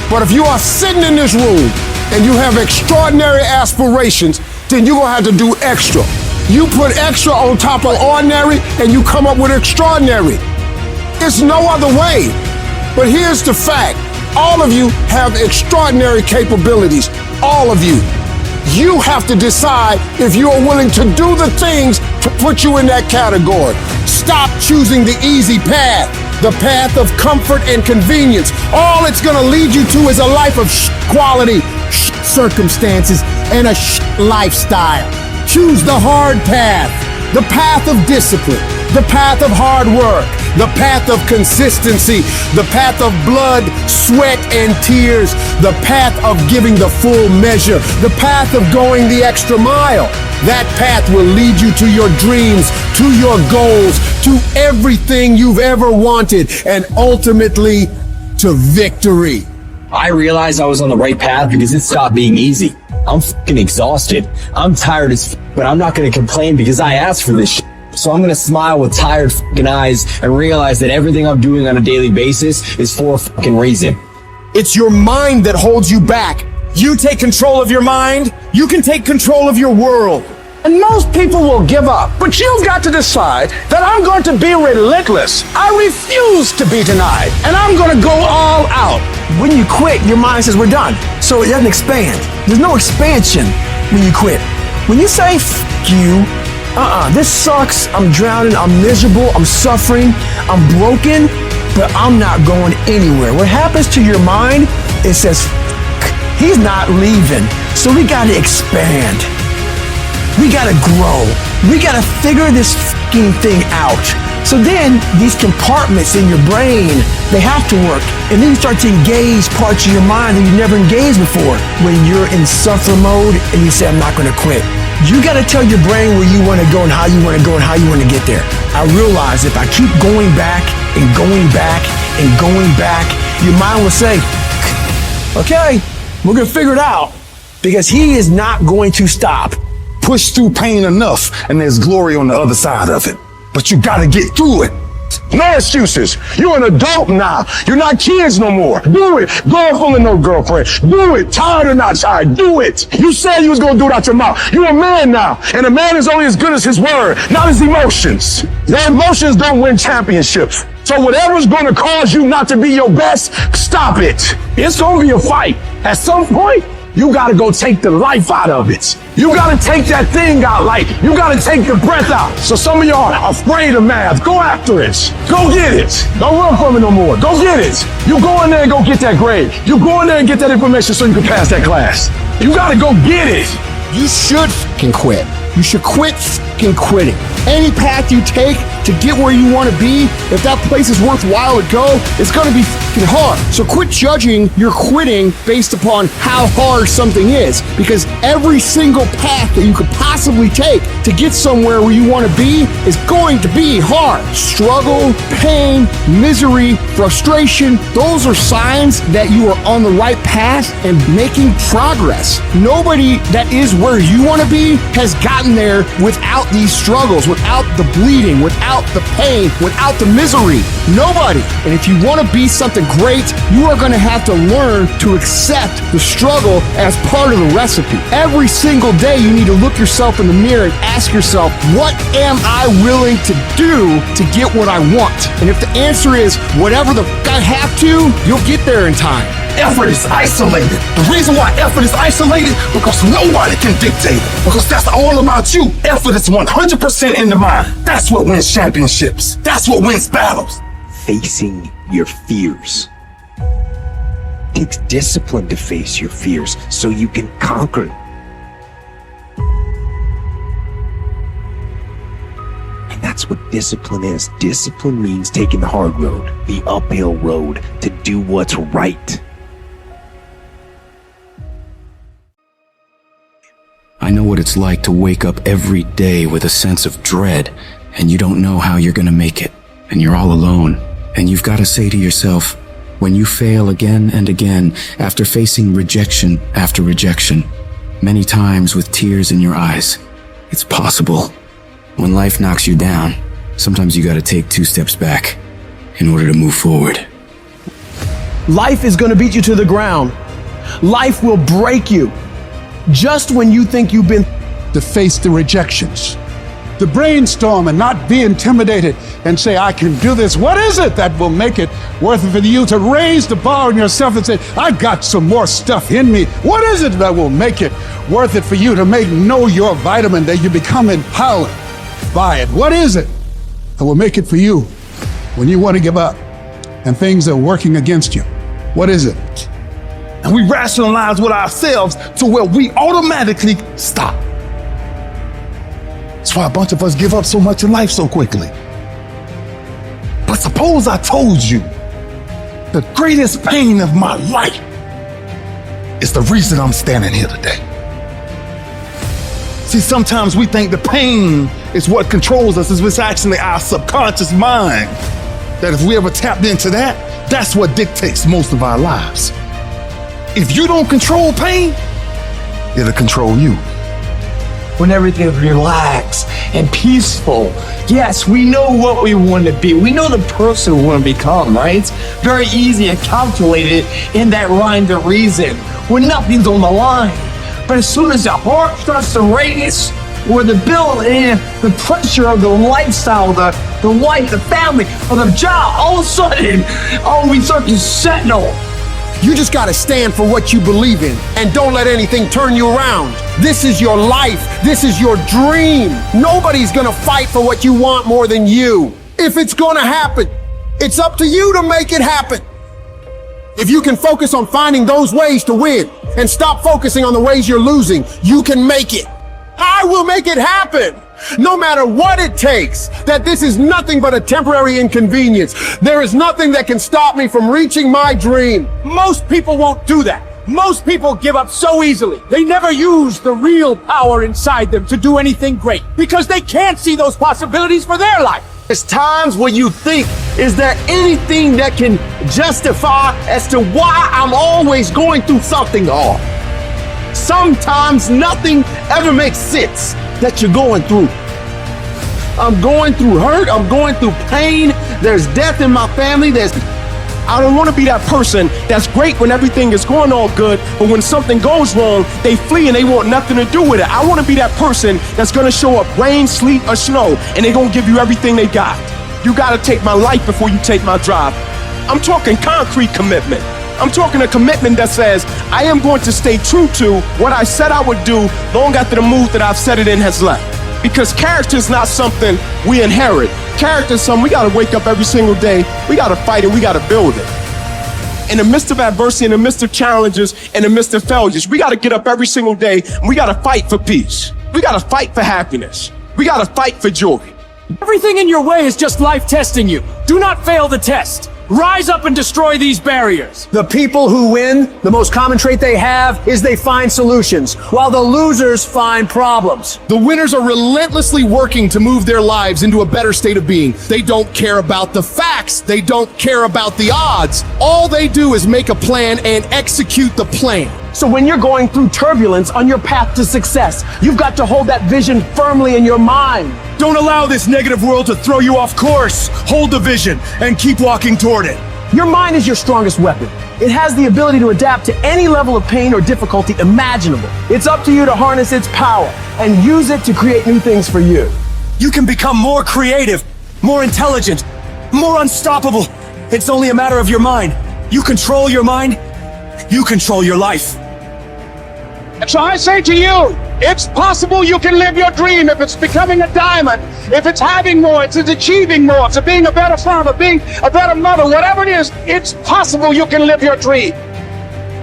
But if you are sitting in this room and you have extraordinary aspirations, then you're going to have to do extra. You put extra on top of ordinary and you come up with extraordinary. It's no other way. But here's the fact. All of you have extraordinary capabilities. All of you. You have to decide if you are willing to do the things to put you in that category. Stop choosing the easy path, the path of comfort and convenience. All it's gonna lead you to is a life of quality, circumstances, and a lifestyle. Choose the hard path, the path of discipline, the path of hard work, the path of consistency, the path of blood, sweat, and tears, the path of giving the full measure, the path of going the extra mile. That path will lead you to your dreams, to your goals, to everything you've ever wanted, and ultimately to victory. I realized I was on the right path because it stopped being easy. I'm fucking exhausted. I'm tired as but I'm not gonna complain because I asked for this shit. So I'm gonna smile with tired fucking eyes and realize that everything I'm doing on a daily basis is for a fucking reason. It's your mind that holds you back. You take control of your mind, you can take control of your world. And most people will give up, but you've got to decide that I'm going to be relentless. I refuse to be denied, and I'm going to go all out. When you quit, your mind says we're done. So it doesn't expand. There's no expansion when you quit. When you say, f you, this sucks, I'm drowning, I'm miserable, I'm suffering, I'm broken, but I'm not going anywhere. What happens to your mind, it says, he's not leaving. So we gotta expand. We gotta grow. We gotta figure this fucking thing out. So then these compartments in your brain, they have to work. And then you start to engage parts of your mind that you never engaged before. When you're in suffer mode and you say, I'm not gonna quit. You gotta tell your brain where you wanna go and how you wanna go and how you wanna get there. I realize if I keep going back and going back and going back, your mind will say, okay, we're gonna figure it out. Because he is not going to stop. Push through pain enough, and there's glory on the other side of it. But you gotta get through it. No excuses. You're an adult now. You're not kids no more. Do it. Go fooling no girlfriend. Do it. Tired or not tired. Do it. You said you was gonna do it out your mouth. You're a man now. And a man is only as good as his word, not his emotions. Your emotions don't win championships. So whatever's gonna cause you not to be your best, stop it. It's gonna be a fight. At some point, you gotta go take the life out of it. You gotta take that thing out, like, you gotta take the breath out. So some of y'all are afraid of math. Go after it. Go get it. Don't run from it no more. Go get it. You go in there and go get that grade. You go in there and get that information so you can pass that class. You gotta go get it. You should fucking quit. You should quit fucking quitting. Any path you take to get where you want to be, if that place is worthwhile to go, it's going to be fucking hard. So quit judging your quitting based upon how hard something is, because every single path that you could possibly take to get somewhere where you want to be is going to be hard. Struggle, pain, misery, frustration, those are signs that you are on the right path and making progress. Nobody that is where you want to be has gotten there without these struggles, without the bleeding, without the pain, without the misery. Nobody. And if you want to be something great, you are going to have to learn to accept the struggle as part of the recipe. Every single day, you need to look yourself in the mirror and ask yourself, what am I willing to do to get what I want? And if the answer is whatever the f I have to, you'll get there in time. Effort is isolated. The reason why effort is isolated, because nobody can dictate it. Because that's all about you. Effort is 100% in the mind. That's what wins championships. That's what wins battles. Facing your fears. It takes discipline to face your fears so you can conquer them. And that's what discipline is. Discipline means taking the hard road, the uphill road, to do what's right. I know what it's like to wake up every day with a sense of dread, and you don't know how you're gonna make it, and you're all alone. And you've got to say to yourself, when you fail again and again, after facing rejection after rejection, many times with tears in your eyes, it's possible. When life knocks you down, Sometimes you gotta take 2 steps back in order to move forward. Life is going to beat you to the ground. Life will break you. Just when you think you've been To face the rejections, to brainstorm and not be intimidated and say, I can do this. What is it that will make it worth it for you to raise the bar on yourself and say, I got some more stuff in me? What is it that will make it worth it for you to know your vitamin, that you become empowered by it? What is it that will make it for you when you want to give up and things are working against you? What is it? And we rationalize with ourselves to where we automatically stop. That's why a bunch of us give up so much in life so quickly. But suppose I told you the greatest pain of my life is the reason I'm standing here today. See, sometimes we think the pain is what controls us. It's actually our subconscious mind. That if we ever tapped into that, that's what dictates most of our lives. If you don't control pain, it'll control you. When everything's relaxed and peaceful. Yes, we know what we want to be. We know the person we want to become, right? It's very easy to calculate it in that rhyme to reason when nothing's on the line. But as soon as the heart starts to race, or the bill and the pressure of the lifestyle, the wife, the family, or the job, all of a sudden, we start to settle. You just gotta stand for what you believe in and don't let anything turn you around. This is your life. This is your dream. Nobody's gonna fight for what you want more than you. If it's gonna happen, it's up to you to make it happen. If you can focus on finding those ways to win and stop focusing on the ways you're losing, you can make it. I will make it happen. No matter what it takes, that this is nothing but a temporary inconvenience. There is nothing that can stop me from reaching my dream. Most people won't do that. Most people give up so easily. They never use the real power inside them to do anything great because they can't see those possibilities for their life. There's times when you think, is there anything that can justify as to why I'm always going through something hard? Sometimes nothing ever makes sense that you're going through. I'm going through hurt. I'm going through pain. There's death in my family. I don't want to be that person that's great when everything is going all good, but when something goes wrong, they flee and they want nothing to do with it. I want to be that person that's going to show up rain, sleet, or snow, and they're going to give you everything they got. You got to take my life before you take my drive. I'm talking concrete commitment. I'm talking a commitment that says, I am going to stay true to what I said I would do long after the mood that I've set it in has left. Because character is not something we inherit. Character is something we gotta wake up every single day, we gotta fight it, we gotta build it. In the midst of adversity, in the midst of challenges, in the midst of failures, we gotta get up every single day and we gotta fight for peace. We gotta fight for happiness. We gotta fight for joy. Everything in your way is just life testing you. Do not fail the test. Rise up and destroy these barriers. The people who win, the most common trait they have is they find solutions, while the losers find problems. The winners are relentlessly working to move their lives into a better state of being. They don't care about the facts. They don't care about the odds. All they do is make a plan and execute the plan. So when you're going through turbulence on your path to success, you've got to hold that vision firmly in your mind. Don't allow this negative world to throw you off course. Hold the vision and keep walking toward it. Your mind is your strongest weapon. It has the ability to adapt to any level of pain or difficulty imaginable. It's up to you to harness its power and use it to create new things for you. You can become more creative, more intelligent, more unstoppable. It's only a matter of your mind. You control your mind, you control your life. So I say to you, it's possible you can live your dream if it's becoming a diamond, if it's having more, it's achieving more, it's being a better father, being a better mother, whatever it is, it's possible you can live your dream.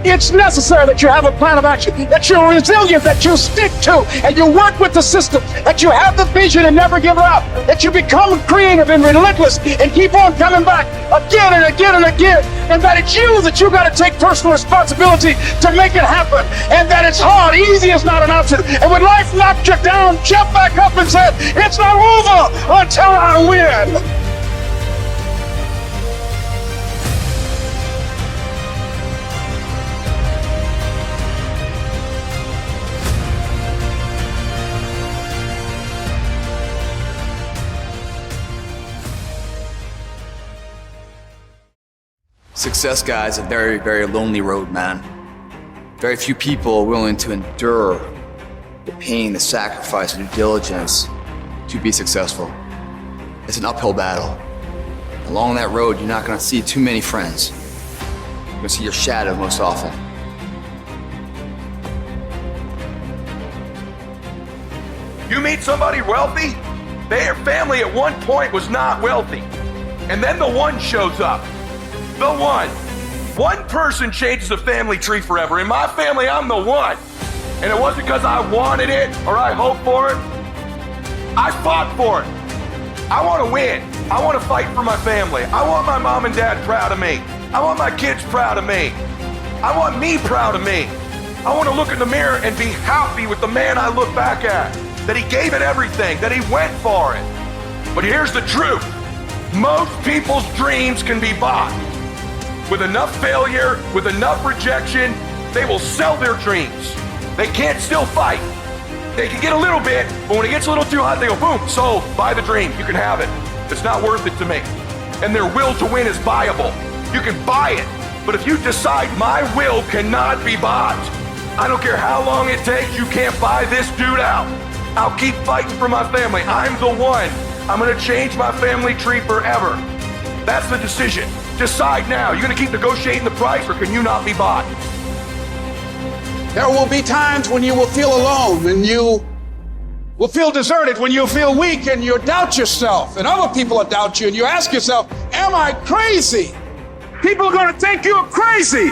It's necessary that you have a plan of action, that you're resilient, that you stick to, and you work with the system, that you have the vision and never give up, that you become creative and relentless and keep on coming back again and again and again, and that it's you that you got to take personal responsibility to make it happen, and that it's hard. Easy is not an option. And when life knocks you down, jump back up and say, it's not over until I win. Success, guys, a very, very lonely road, man. Very few people are willing to endure the pain, the sacrifice, the due diligence to be successful. It's an uphill battle. Along that road, you're not gonna see too many friends. You're gonna see your shadow most often. You meet somebody wealthy, their family at one point was not wealthy. And then the one shows up. The one. One person changes the family tree forever. In my family, I'm the one. And it wasn't because I wanted it or I hoped for it. I fought for it. I want to win. I want to fight for my family. I want my mom and dad proud of me. I want my kids proud of me. I want me proud of me. I want to look in the mirror and be happy with the man I look back at. That he gave it everything, that he went for it. But here's the truth. Most people's dreams can be bought. With enough failure, with enough rejection, they will sell their dreams. They can't still fight. They can get a little bit, but when it gets a little too hot, they go, boom, sold, buy the dream, you can have it. It's not worth it to me. And their will to win is buyable. You can buy it, but if you decide my will cannot be bought, I don't care how long it takes, you can't buy this dude out. I'll keep fighting for my family. I'm the one. I'm gonna change my family tree forever. That's the decision. Decide now. You're gonna keep negotiating the price, or can you not be bought? There will be times when you will feel alone, when you will feel deserted, when you'll feel weak and you'll doubt yourself, and other people will doubt you, and you ask yourself, am I crazy? People are gonna think you're crazy.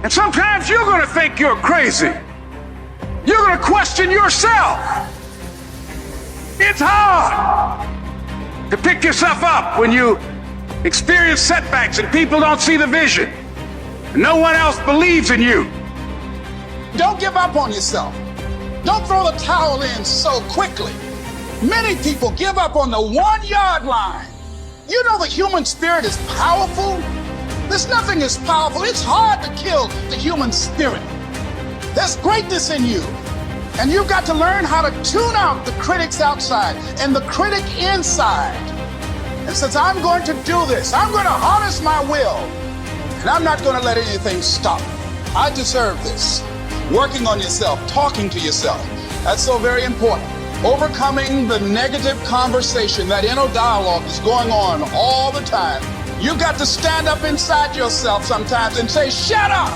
And sometimes you're gonna think you're crazy. You're gonna question yourself. It's hard to pick yourself up when you experience setbacks and people don't see the vision. No one else believes in you. Don't give up on yourself. Don't throw the towel in so quickly. Many people give up on the 1 yard line. You know the human spirit is powerful. There's nothing as powerful. It's hard to kill the human spirit. There's greatness in you. And you've got to learn how to tune out the critics outside and the critic inside. And since I'm going to do this, I'm going to harness my will. And I'm not going to let anything stop. I deserve this. Working on yourself, talking to yourself. That's so very important. Overcoming the negative conversation, that inner dialogue is going on all the time. You've got to stand up inside yourself sometimes and say, shut up!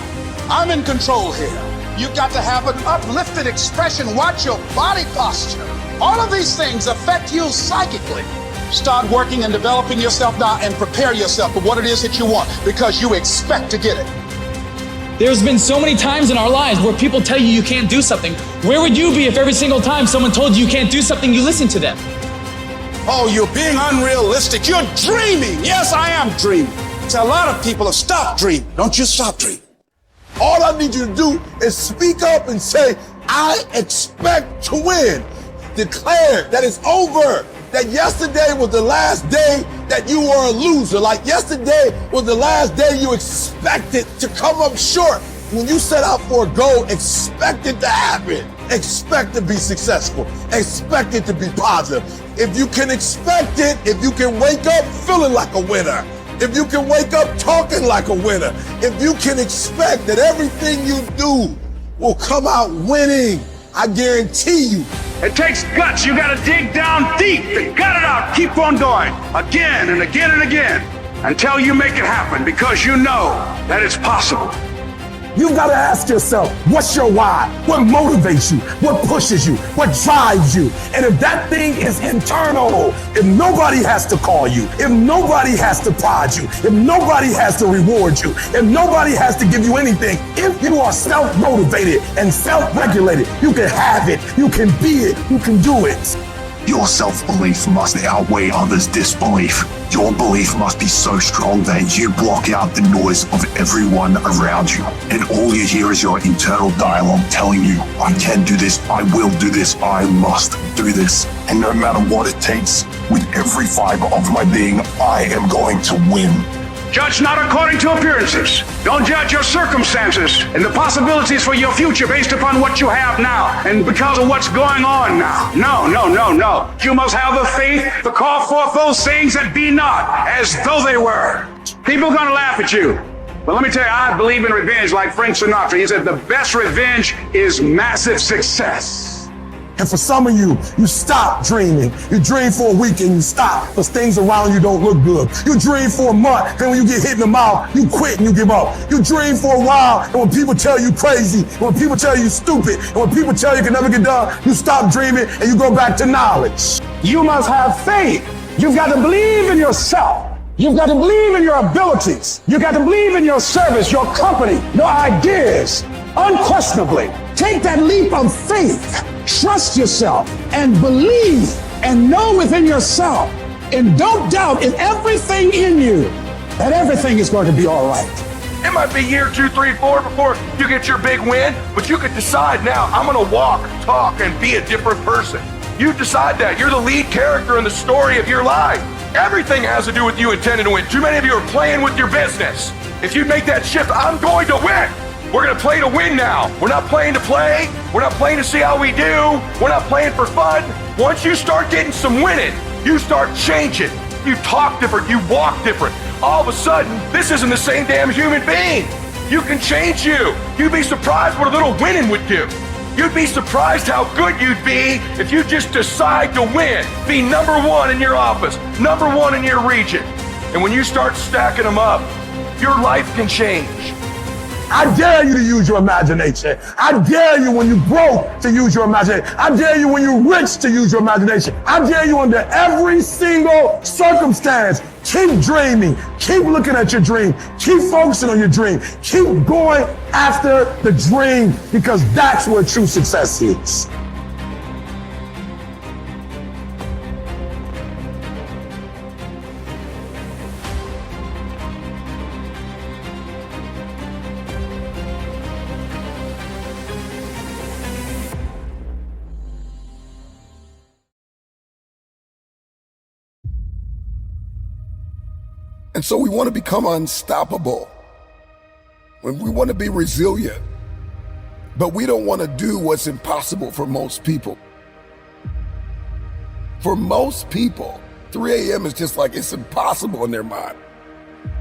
I'm in control here. You've got to have an uplifted expression. Watch your body posture. All of these things affect you psychically. Start working and developing yourself now and prepare yourself for what it is that you want, because you expect to get it. There's been so many times in our lives where people tell you you can't do something. Where would you be if every single time someone told you you can't do something, you listen to them? Oh, you're being unrealistic. You're dreaming. Yes, I am dreaming. So a lot of people have stopped dreaming. Don't you stop dreaming. All I need you to do is speak up and say, I expect to win. Declare that it's over. That yesterday was the last day that you were a loser. Like yesterday was the last day you expected to come up short. When you set out for a goal, expect it to happen. Expect to be successful. Expect it to be positive. If you can expect it, if you can wake up feeling like a winner, if you can wake up talking like a winner, if you can expect that everything you do will come out winning, I guarantee you. It takes guts. You got to dig down deep and gut it out. Keep on going again and again and again until you make it happen, because you know that it's possible. You've got to ask yourself, what's your why? What motivates you? What pushes you? What drives you? And if that thing is internal, if nobody has to call you, if nobody has to prod you, if nobody has to reward you, if nobody has to give you anything, if you are self-motivated and self-regulated, you can have it, you can be it, you can do it. Your self-belief must outweigh others' disbelief. Your belief must be so strong that you block out the noise of everyone around you. And all you hear is your internal dialogue telling you, I can do this, I will do this, I must do this. And no matter what it takes, with every fiber of my being, I am going to win. Judge not according to appearances. Don't judge your circumstances and the possibilities for your future based upon what you have now and because of what's going on now. No. You must have the faith to call forth those things that be not as though they were. People are gonna laugh at you. But let me tell you, I believe in revenge like Frank Sinatra. He said the best revenge is massive success. And for some of you, you stop dreaming. You dream for a week and you stop because things around you don't look good. You dream for a month, then when you get hit in the mouth, you quit and you give up. You dream for a while, and when people tell you crazy, and when people tell you stupid, and when people tell you can never get done, you stop dreaming and you go back to knowledge. You must have faith. You've got to believe in yourself. You've got to believe in your abilities. You've got to believe in your service, your company, your ideas. Unquestionably, take that leap of faith. Trust yourself and believe and know within yourself. And don't doubt in everything in you that everything is going to be all right. It might be year 2, 3, 4 before you get your big win, but you could decide now, I'm gonna walk, talk, and be a different person. You decide that. You're the lead character in the story of your life. Everything has to do with you intending to win. Too many of you are playing with your business. If you make that shift, I'm going to win. We're gonna play to win now. We're not playing to play. We're not playing to see how we do. We're not playing for fun. Once you start getting some winning, you start changing. You talk different, you walk different. All of a sudden, this isn't the same damn human being. You can change you. You'd be surprised what a little winning would do. You'd be surprised how good you'd be if you just decide to win. Be number one in your office, number one in your region. And when you start stacking them up, your life can change. I dare you to use your imagination. I dare you when you're broke to use your imagination. I dare you when you're rich to use your imagination. I dare you under every single circumstance. Keep dreaming. Keep looking at your dream. Keep focusing on your dream. Keep going after the dream because that's where true success is. And so we want to become unstoppable. When we want to be resilient, but we don't want to do what's impossible for most people. For most people, 3 a.m. is just like it's impossible in their mind.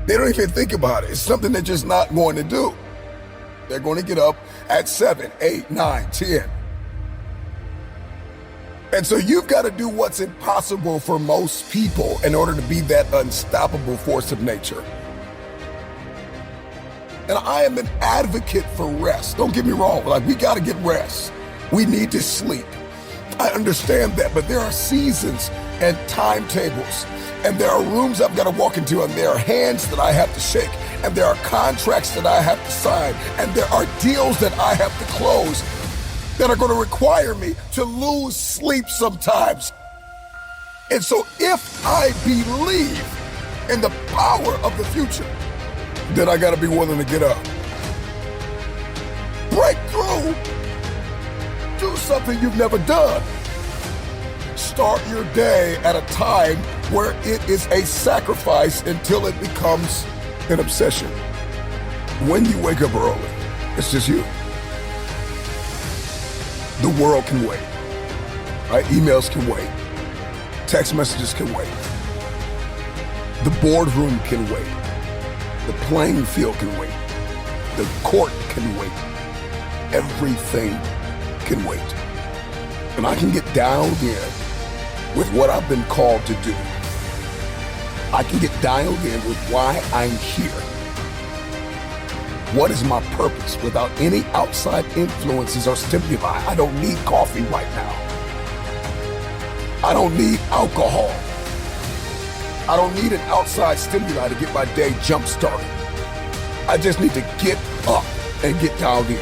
They don't even think about it. It's something they're just not going to do. They're going to get up at 7, 8, 9, 10. And so you've got to do what's impossible for most people in order to be that unstoppable force of nature. And I am an advocate for rest. Don't get me wrong, like we got to get rest. We need to sleep. I understand that, but there are seasons and timetables, and there are rooms I've got to walk into, and there are hands that I have to shake, and there are contracts that I have to sign, and there are deals that I have to close that are going to require me to lose sleep sometimes. And so if I believe in the power of the future, then I got to be willing to get up. Break through. Do something you've never done. Start your day at a time where it is a sacrifice until it becomes an obsession. When you wake up early, it's just you. The world can wait. Right? Emails can wait. Text messages can wait. The boardroom can wait. The playing field can wait. The court can wait. Everything can wait. And I can get dialed in with what I've been called to do. I can get dialed in with why I'm here. What is my purpose without any outside influences or stimuli? I don't need coffee right now. I don't need alcohol. I don't need an outside stimuli to get my day jump-started. I just need to get up and get dialed in.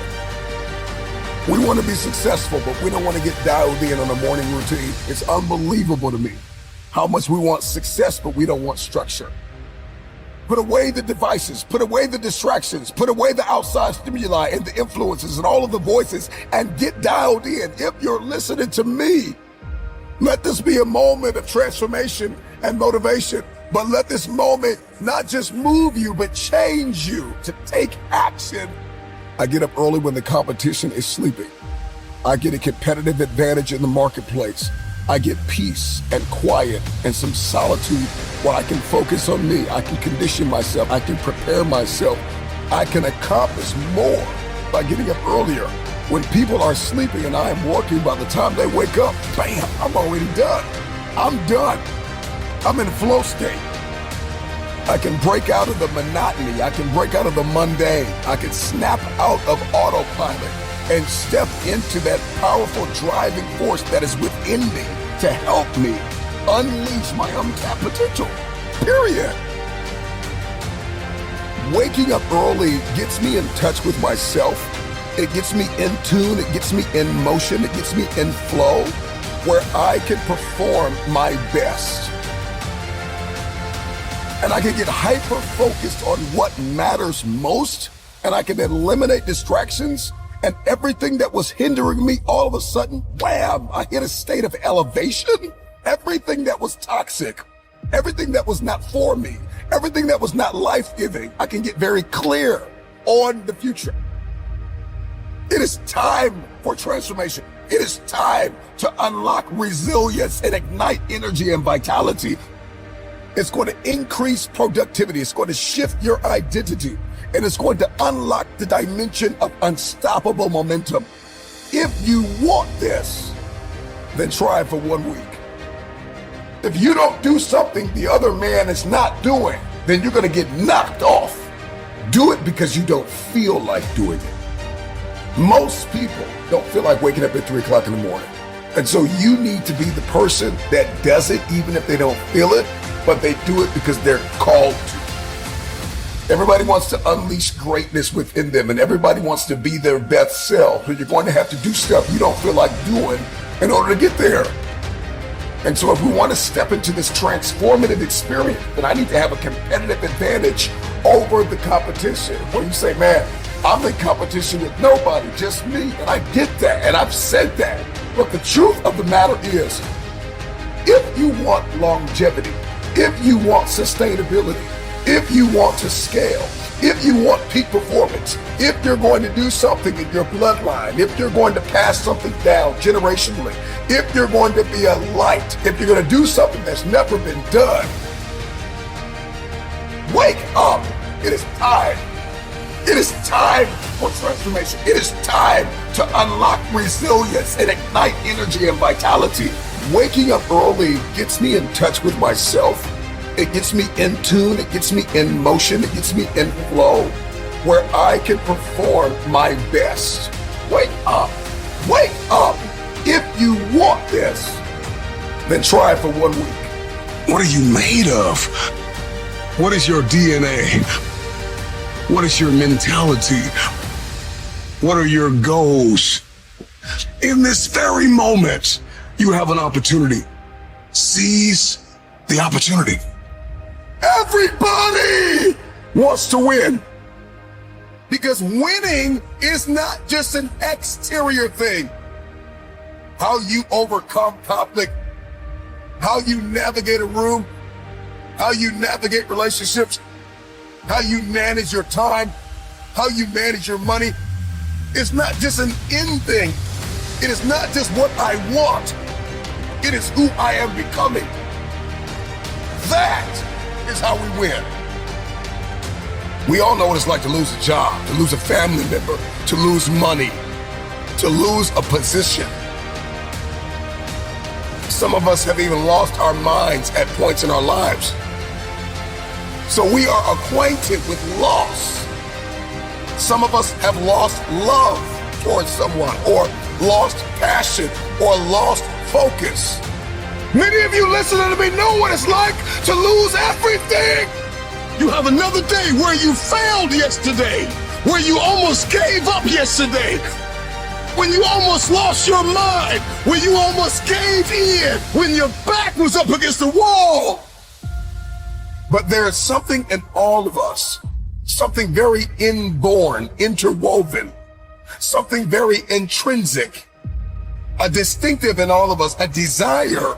We want to be successful, but we don't want to get dialed in on a morning routine. It's unbelievable to me how much we want success, but we don't want structure. Put away the devices, put away the distractions, put away the outside stimuli and the influences and all of the voices and get dialed in. If you're listening to me, let this be a moment of transformation and motivation, but let this moment not just move you, but change you to take action. I get up early when the competition is sleeping. I get a competitive advantage in the marketplace. I get peace and quiet and some solitude where I can focus on me. I can condition myself. I can prepare myself. I can accomplish more by getting up earlier. When people are sleeping and I am working, by the time they wake up, bam, I'm already done. I'm done. I'm in flow state. I can break out of the monotony. I can break out of the mundane. I can snap out of autopilot and step into that powerful driving force that is within me to help me unleash my untapped potential. Period. Waking up early gets me in touch with myself. It gets me in tune. It gets me in motion. It gets me in flow where I can perform my best. And I can get hyper-focused on what matters most, and I can eliminate distractions, and everything that was hindering me, all of a sudden, wham, I hit a state of elevation. Everything that was toxic, everything that was not for me, everything that was not life-giving, I can get very clear on the future. It is time for transformation. It is time to unlock resilience and ignite energy and vitality. It's going to increase productivity. It's going to shift your identity. And it's going to unlock the dimension of unstoppable momentum. If you want this, then try it for 1 week. If you don't do something the other man is not doing, then you're going to get knocked off. Do it because you don't feel like doing it. Most people don't feel like waking up at 3 o'clock in the morning. And so you need to be the person that does it even if they don't feel it, but they do it because they're called to. Everybody wants to unleash greatness within them, and everybody wants to be their best self. So you're going to have to do stuff you don't feel like doing in order to get there. And so if we want to step into this transformative experience, then I need to have a competitive advantage over the competition. Where you say, man, I'm in competition with nobody, just me. And I get that, and I've said that. But the truth of the matter is, if you want longevity, if you want sustainability, if you want to scale, if you want peak performance, if you're going to do something in your bloodline, if you're going to pass something down generationally, if you're going to be a light, if you're going to do something that's never been done, wake up. It is time. It is time for transformation. It is time to unlock resilience and ignite energy and vitality. Waking up early gets me in touch with myself. It gets me in tune. It gets me in motion. It gets me in flow where I can perform my best. Wake up. Wake up. If you want this, then try it for 1 week. What are you made of? What is your DNA? What is your mentality? What are your goals? In this very moment, you have an opportunity. Seize the opportunity. Everybody wants to win. Because winning is not just an exterior thing. How you overcome conflict, how you navigate a room, how you navigate relationships, how you manage your time, how you manage your money. It's not just an end thing. It is not just what I want. It is who I am becoming. That is how we win. We all know what it's like to lose a job, to lose a family member, to lose money, to lose a position. Some of us have even lost our minds at points in our lives. So we are acquainted with loss. Some of us have lost love towards someone, or lost passion, or lost focus. Many of you listening to me know what it's like to lose everything. You have another day where you failed yesterday, where you almost gave up yesterday, when you almost lost your mind, when you almost gave in, when your back was up against the wall. But there is something in all of us, something very inborn, interwoven, something very intrinsic, a distinctive in all of us, a desire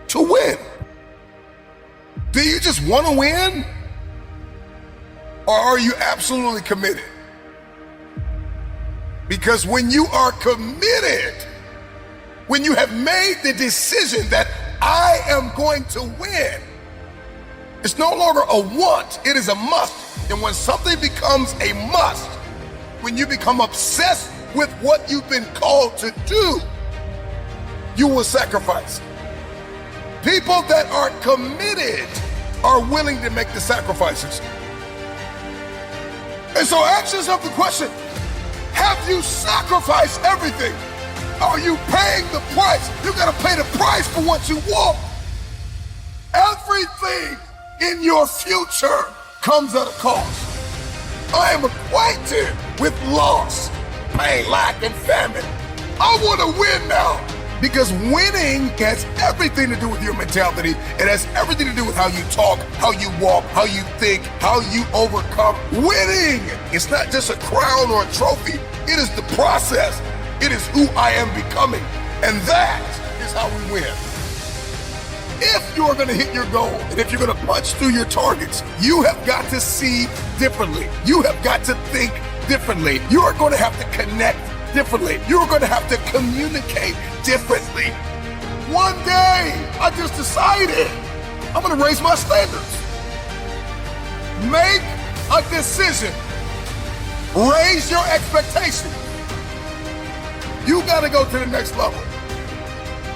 to win. Do you just want to win? Or are you absolutely committed? Because when you are committed, When you have made the decision that I am going to win, it's no longer a want, it is a must. And when something becomes a must, when you become obsessed with what you've been called to do, you will sacrifice. People that are committed are willing to make the sacrifices. And so ask yourself the question, have you sacrificed everything? Are you paying the price? You gotta pay the price for what you want. Everything in your future comes at a cost. I am acquainted with loss, pain, lack, and famine. I want to win now because winning has everything to do with your mentality. It has everything to do with how you talk, how you walk, how you think, how you overcome. Winning is not just a crown or a trophy. It is the process. It is who I am becoming. And that is how we win. If you're going to hit your goal and if you're going to punch through your targets, you have got to see differently. You have got to think differently. You are going to have to connect differently. You're going to have to communicate differently. One day, I just decided I'm going to raise my standards. Make a decision. Raise your expectations. You got to go to the next level.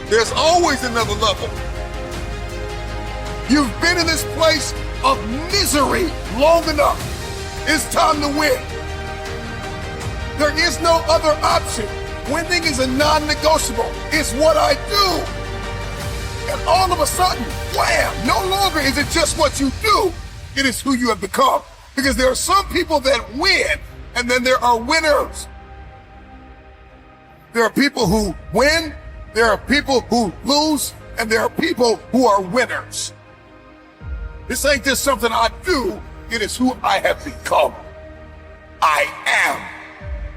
There's always another level. You've been in this place of misery long enough. It's time to win. There is no other option. Winning is a non-negotiable. It's what I do. And all of a sudden, wham, no longer is it just what you do. It is who you have become. Because there are some people that win, and then there are winners. There are people who win, there are people who lose, and there are people who are winners. This ain't just something I do, it is who I have become. I am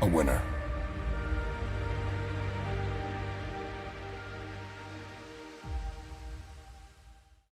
a winner.